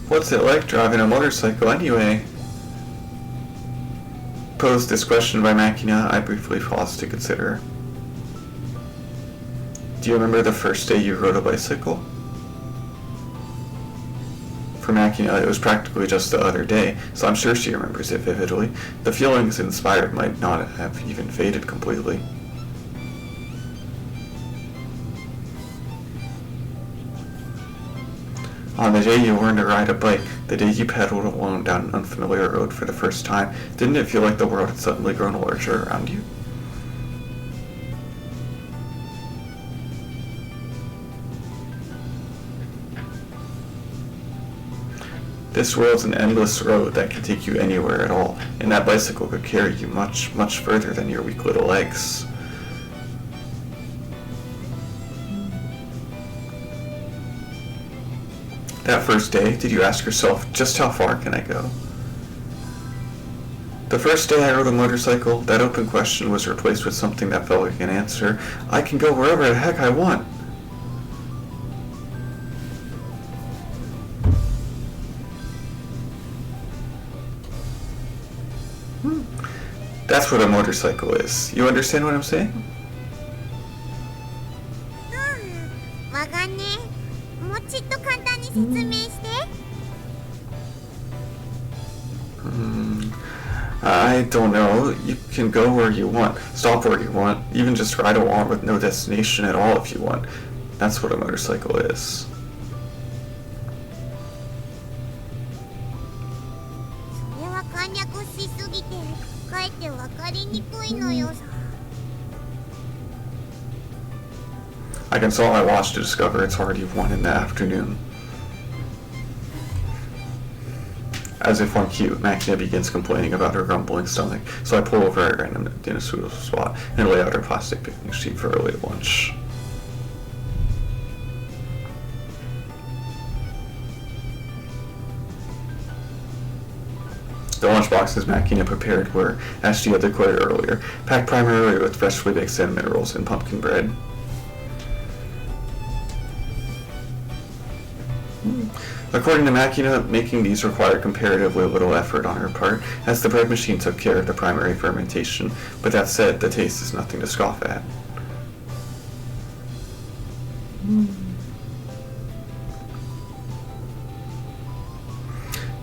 What's it like driving a motorcycle anyway? Posed this question by Makina, I briefly paused to consider. Do you remember the first day you rode a bicycle? For Makina, it was practically just the other day, so I'm sure she remembers it vividly. The feelings inspired might not have even faded completely. On the day you learned to ride a bike, the day you pedaled alone down an unfamiliar road for the first time, didn't it feel like the world had suddenly grown larger around you? This world's an endless road that can take you anywhere at all, and that bicycle could carry you much, much further than your weak little legs. That first day, did you ask yourself, just how far can I go? The first day I rode a motorcycle, that open question was replaced with something that felt like an answer. I can go wherever the heck I want. That's what a motorcycle is. You understand what I'm saying? I don't know. You can go where you want, stop where you want, even just ride along with no destination at all if you want. That's what a motorcycle is. I consult my watch to discover it's already 1 in the afternoon. As if on cue, Makina begins complaining about her grumbling stomach, so I pull over at random in a suitable spot and lay out her plastic picnic sheet for early lunch. The lunch boxes Makina prepared were, as she had declared earlier, packed primarily with freshly baked cinnamon rolls and pumpkin bread. According to Makina, making these required comparatively little effort on her part, as the bread machine took care of the primary fermentation, but that said, the taste is nothing to scoff at.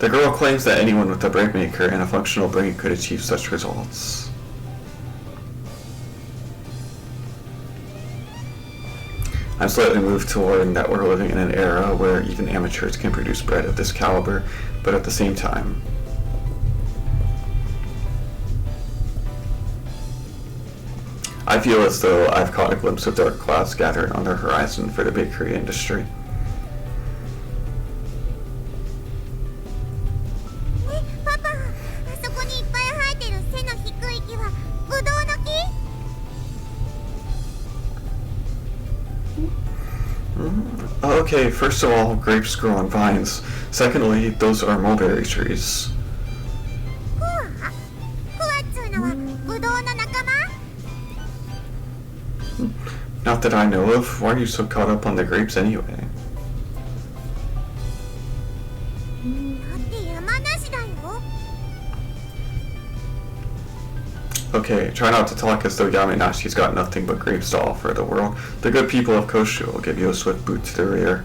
The girl claims that anyone with a bread maker and a functional brain could achieve such results. I'm slightly moved to learn that we're living in an era where even amateurs can produce bread of this caliber, but at the same time, I feel as though I've caught a glimpse of dark clouds gathering on the horizon for the bakery industry. え、パパ、あそこにいっぱい生えてる背の低い木はブドウの木？ Okay, first of all, grapes grow on vines. Secondly, those are mulberry trees. クワ？クワっつうのはブドウの仲間？ Not that I know of. Why are you so caught up on the grapes anyway? だって山梨だよ。 Okay, try not to talk as though Yamanashi's got nothing but grapes to offer the world. The good people of Koshu will give you a swift boot to the rear.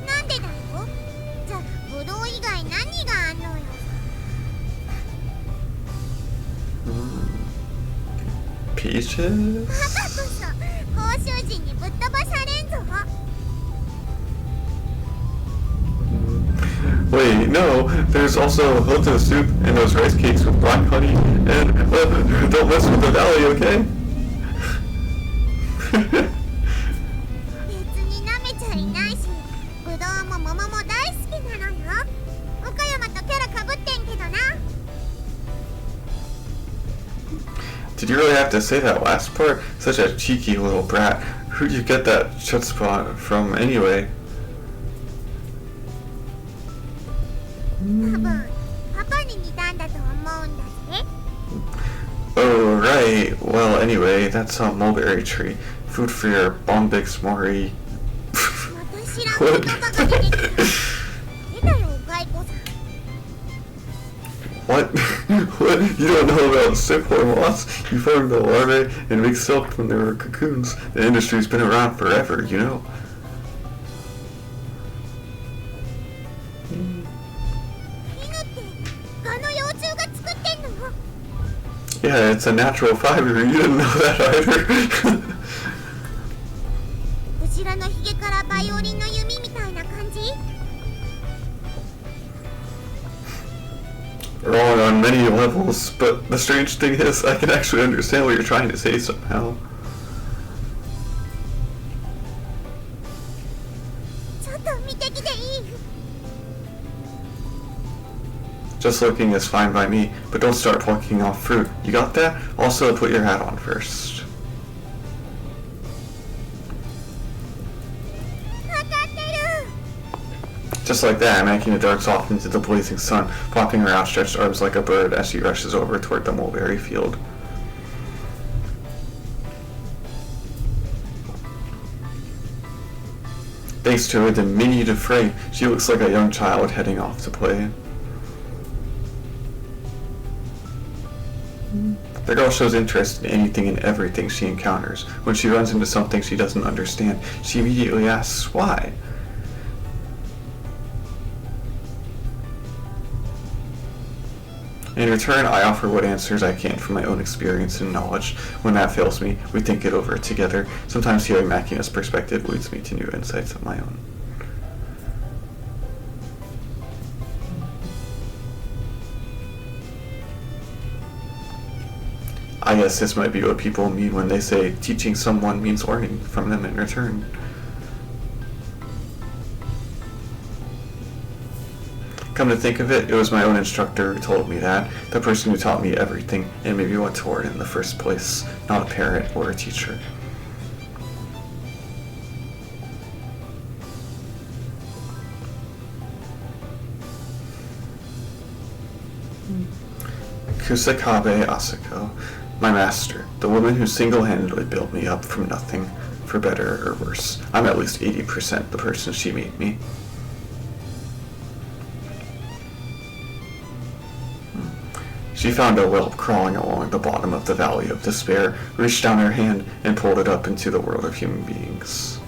なんでだよ。じゃあブドウ以外何があんのよ。 Peaches? パパこそ甲州人にぶっ飛ばされんぞ。 Wait, no, there's also Hilton soup and those rice cakes with black honey, and don't mess with the valley, okay? 別に舐めちゃいないし、ブドウも桃も大好きなのよ。岡山とキャラかぶってんけどな。 Did you really have to say that last part? Such a cheeky little brat. Who'd you get that chutzpah from anyway? 多分パパに似たんだと思うんだぜ。 Oh, right. Well, anyway, that's a mulberry tree. Food for your bombix mori. また知らん言葉が出てきた。出たよ、お蚕さん。 What? What? You don't know about silkworm moths? You farm the larvae and make silk when they were cocoons. The industry's been around forever, you know? 絹ってガの幼虫が作ってんの？ Yeah, it's a natural fiber. You didn't know that either. 後ろのヒゲからバイオリンの弓みたいな感じ？ Wrong on many levels, but the strange thing is, I can actually understand what you're trying to say somehow. ちょっと見てきていい？ Just looking is fine by me, but don't start plucking off fruit. You got that? Also, put your hat on first. わかってる。 Just like that, Makina darts off into the blazing sun, flopping her outstretched arms like a bird as she rushes over toward the mulberry field. Thanks to her diminutive frame, she looks like a young child heading off to play. The girl shows interest in anything and everything she encounters. When she runs into something she doesn't understand, she immediately asks why. In return, I offer what answers I can from my own experience and knowledge. When that fails me, we think it over together. Sometimes hearing Makina's perspective leads me to new insights of my own. I guess this might be what people mean when they say teaching someone means learning from them in return. Come to think of it, it was my own instructor who told me that, the person who taught me everything and made me want to learn in the first place, not a parent or a teacher. Kusakabe Asako, my master, the woman who single-handedly built me up from nothing, for better or worse. I'm at least 80% the person she made me. She found a whelp crawling along the bottom of the Valley of Despair, reached down her hand, and pulled it up into the world of human beings.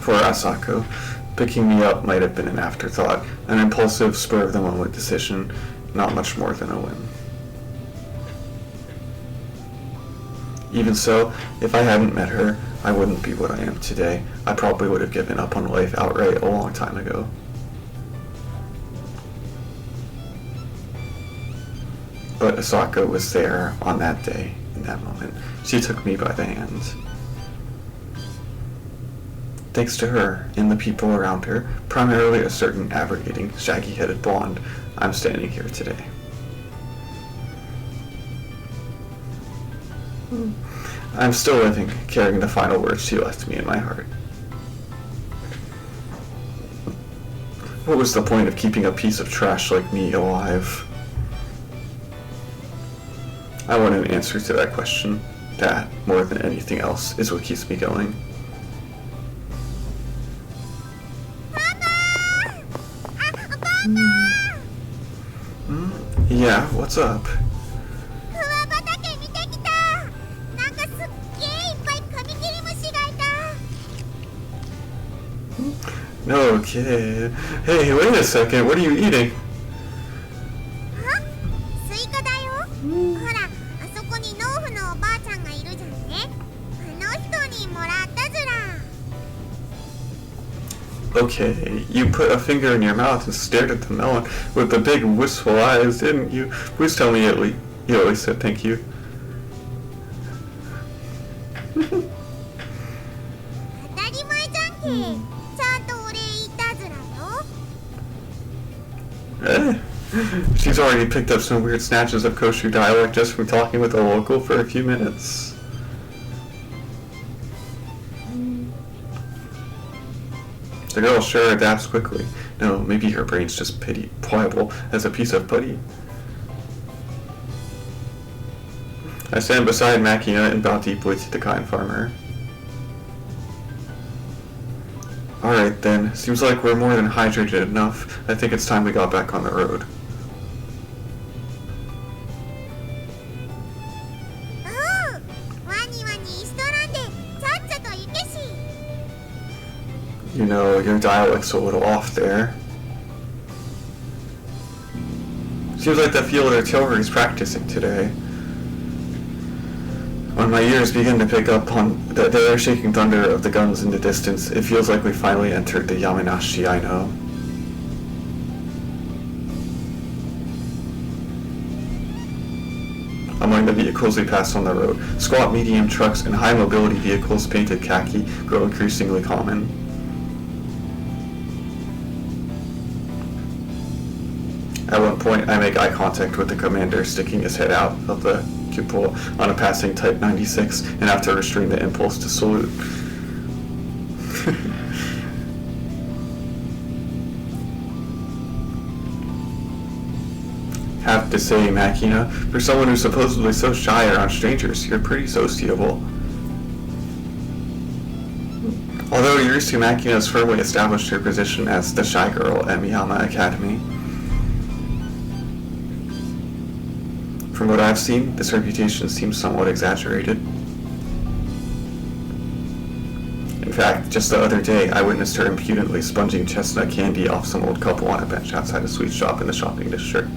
For Asako, Picking me up might have been an afterthought, an impulsive, spur-of-the-moment decision, not much more than a whim. Even so, if I hadn't met her, I wouldn't be what I am today. I probably would have given up on life outright a long time ago. But Asaka was there on that day, in that moment. She took me by the hand. Thanks to her and the people around her, primarily a certain abrogating, shaggy-headed blonde, I'm standing here today. I'm still living, carrying the final words she left me in my heart. What was the point of keeping a piece of trash like me alive? I want an answer to that question. That, more than anything else, is what keeps me going. Yeah, what's up? No kid. Hey, wait a second, what are you eating? Okay, you put a finger in your mouth and stared at the melon with the big wistful eyes, didn't you? Please tell me you at least said thank you. She's already picked up some weird snatches of kosher dialect just from talking with a local for a few minutes. The girl sure adapts quickly. No, maybe her brain's just pliable as a piece of putty. I stand beside Makina and bow deeply to the kind farmer. Alright then, seems like we're more than hydrated enough. I think it's time we got back on the road. You know, your dialect's a little off there. Seems like the field artillery's practicing today. When my ears begin to pick up on the air-shaking thunder of the guns in the distance, it feels like we finally entered the Yamanashi I know. Among the vehicles we pass on the road, squat medium trucks and high-mobility vehicles painted khaki grow increasingly common. At one point, I make eye contact with the commander sticking his head out of the cupola on a passing Type 96 and have to restrain the impulse to salute. Have to say, Makina, for someone who's supposedly so shy around strangers, you're pretty sociable. Although Yuuji Makina has firmly established her position as the shy girl at Miyama Academy. From what I've seen, this reputation seems somewhat exaggerated. In fact, just the other day, I witnessed her impudently sponging chestnut candy off some old couple on a bench outside a sweet shop in the shopping district.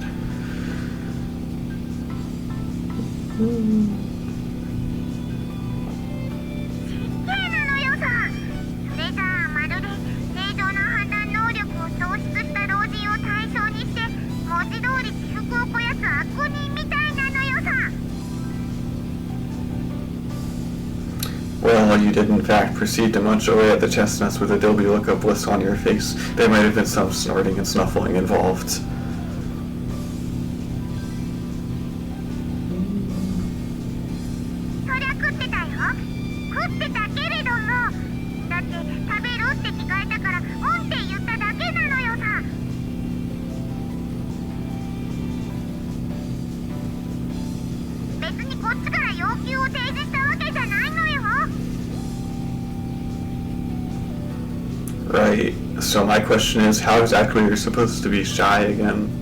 Well, you did in fact proceed to munch away at the chestnuts with a dopey look of bliss on your face. There might have been some snorting and snuffling involved. Right, so my question is, how exactly are you supposed to be shy again?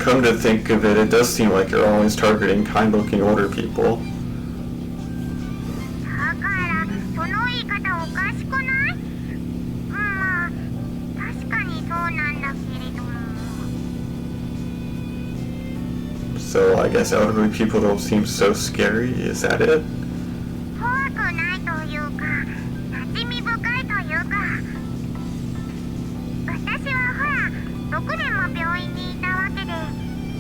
come to think of it, it does seem like you're always targeting kind-looking older people. だからその言い方おかしくない？まあ確かにそうなんだけれども。 So I guess elderly people don't seem so scary, is that it? 怖くないというか馴染み深いというか、私はほら6年も病院にいたわけで、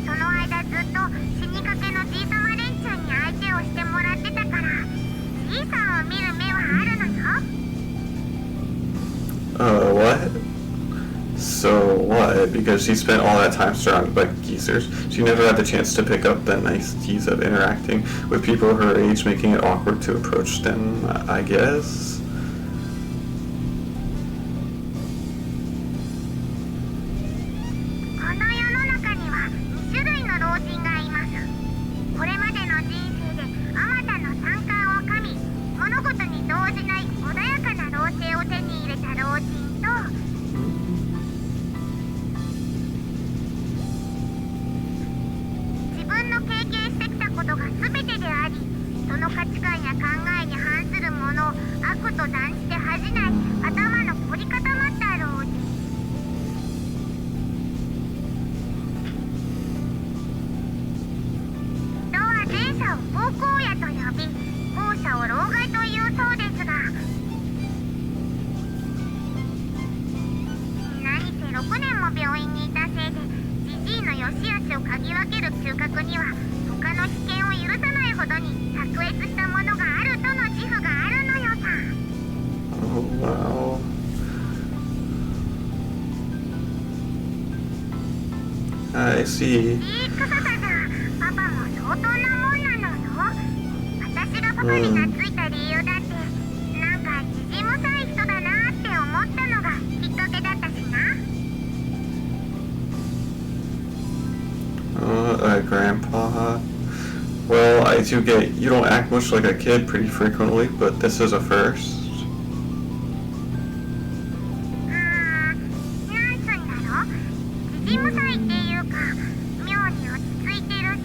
その間ずっと死にかけのじいさま連中に相手をしてもらってたから、じいさんを見る目はあるのよ。What? So what? Because she spent all that time surrounded by geezers, she never had the chance to pick up the niceties of interacting with people her age, making it awkward to approach them, I guess? この世の中には2種類の老人がいます。これまでの人生であまたの三冠をかみ、物事に動じない穏やかな老生を手に入れた老人と、自分の経験してきたことが全てであり、その価値観や考えに反するものを悪と断じて恥じない頭の凝り固まった老人。人は前者を高校野と呼び、後者を老害というそうですが、何せ6年も病院にいたせいで、じじいの良し悪しを嗅ぎ分ける嗅覚には他の危険を許さないほどに卓越したものがあるとの自負があるのよさ。 Oh, wow. I see. いい臭さじゃパパも相当なもんなのよ。私がパパに懐いた理由だって、なんかじじむさい人だなって思ったのがきっかけだったしな。Grandpa. Well, I do get you don't act much like a kid pretty frequently, but this is a first. なんつうんだろう、じじむさいっていうか妙に落ち着いてるし、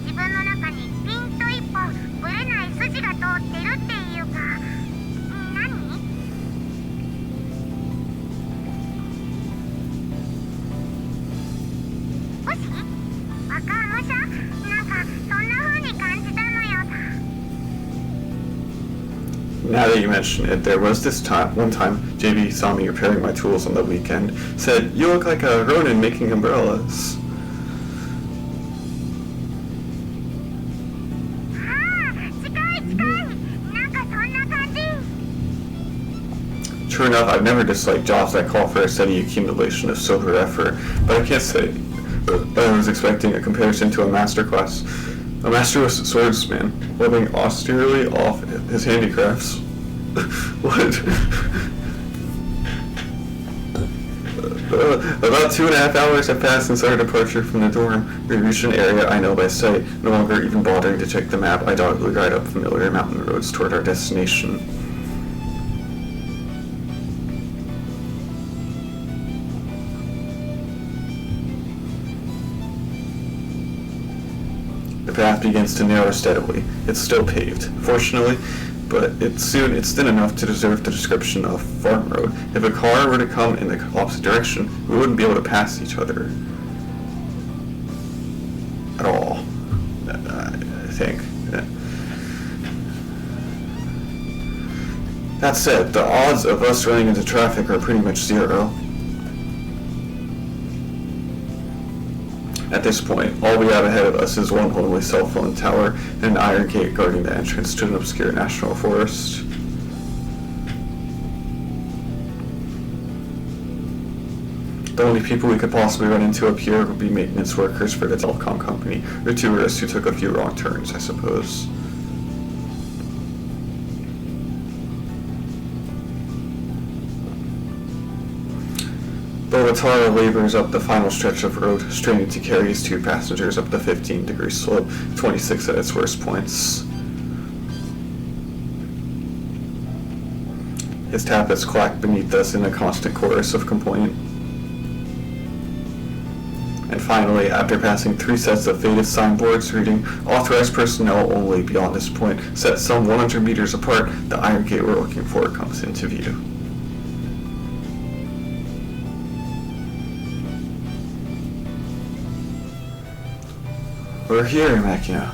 自分の中にピンと一本ぶれない筋が通ってるっていうか、何？もし若武者なんかそんな風に感じたのよさ。 Now that you mention it, there was one time JB saw me repairing my tools on the weekend, said, "You look like a Ronin making umbrellas." ああ、近い近い。なんかそんな感じ。 True enough, I've never disliked jobs that call for a steady accumulation of sober effort, but I can't say I was expecting a comparison to a master class. A master swordsman, living austerely off his handicrafts. What? About 2.5 hours have passed since our departure from the dorm. We reached an area I know by sight, no longer even bothering to check the map. I doggedly ride up familiar mountain roads toward our destination. The path begins to narrow steadily. It's still paved, fortunately, but it's thin enough to deserve the description of farm road. If a car were to come in the opposite direction, we wouldn't be able to pass each other at all, I think. That said, the odds of us running into traffic are pretty much zero. At this point, all we have ahead of us is one lonely cell phone tower and an iron gate guarding the entrance to an obscure national forest. The only people we could possibly run into up here would be maintenance workers for the telecom company, or tourists who took a few wrong turns, I suppose. Bogotara labors up the final stretch of road, straining to carry his 2 passengers up the 15-degree slope, 26 at its worst points. His tablets clack beneath us in a constant chorus of complaint. And finally, after passing 3 sets of faded signboards reading "Authorized personnel only beyond this point," set some 100 meters apart, the iron gate we're looking for comes into view. We're here, Makina.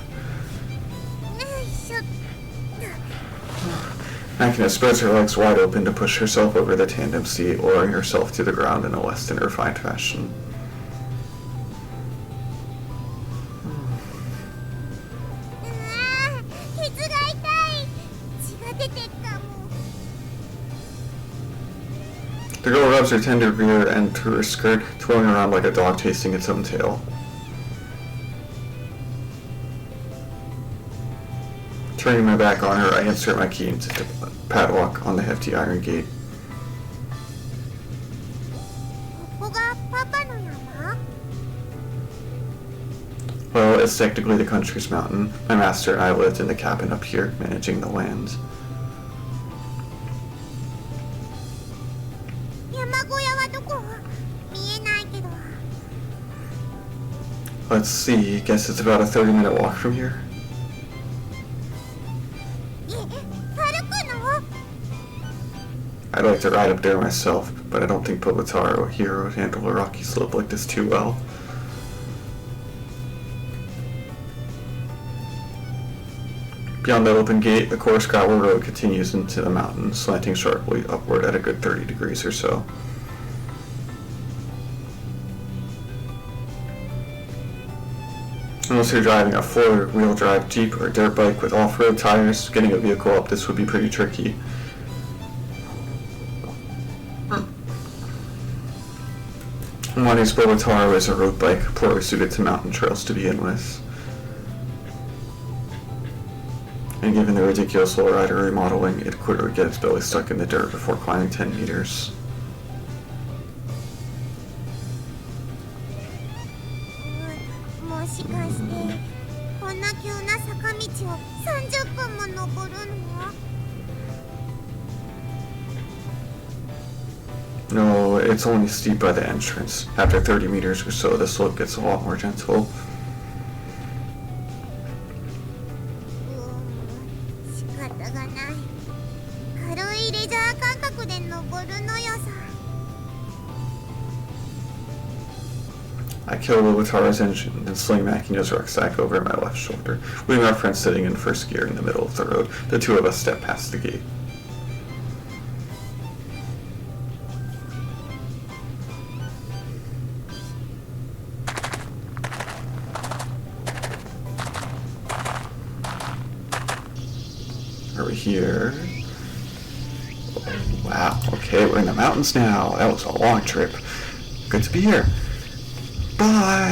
よいしょっ Makina spreads her legs wide open to push herself over the tandem seat, lowering herself to the ground in a less than refined fashion. ケツが痛い血が出てっかも The girl rubs her tender rear end through her skirt, twirling around like a dog chasing its own tail. Turning my back on her, I insert my key into the padlock on the hefty iron gate. ここがパパの山 Well, it's technically the country's mountain. My master and I lived in the cabin up here, managing the land. 山小屋はどこ見えないけど Let's see, guess it's about a 30-minute walk from here. 歩くの I'd like to ride up there myself, but I don't think Pobotaro here would handle a rocky slope like this too well. Beyond the open gate, the coarse gravel road continues into the mountain, slanting sharply upward at a good 30 degrees or so. Unless you're driving a 4-wheel drive Jeep or dirt bike with off-road tires, getting a vehicle up this would be pretty tricky. Money's Bogotaro is a road bike, poorly suited to mountain trails to begin with. And given the ridiculous lowrider remodeling, it quickly would get its belly stuck in the dirt before climbing 10 meters. もしかしてこんな急な坂道を30分も登るの No, it's only steep by the entrance. After 30 meters or so, the slope gets a lot more gentle. 仕方がない軽いレジャー感覚で登るのよさ I kill Bogotaro's engine and sling Makina's rucksack over my left shoulder, leaving our friend sitting in first gear in the middle of the road. The two of us step past the gate. Are we here? Oh, wow, okay, we're in the mountains now. That was a long trip. Good to be here. Bye!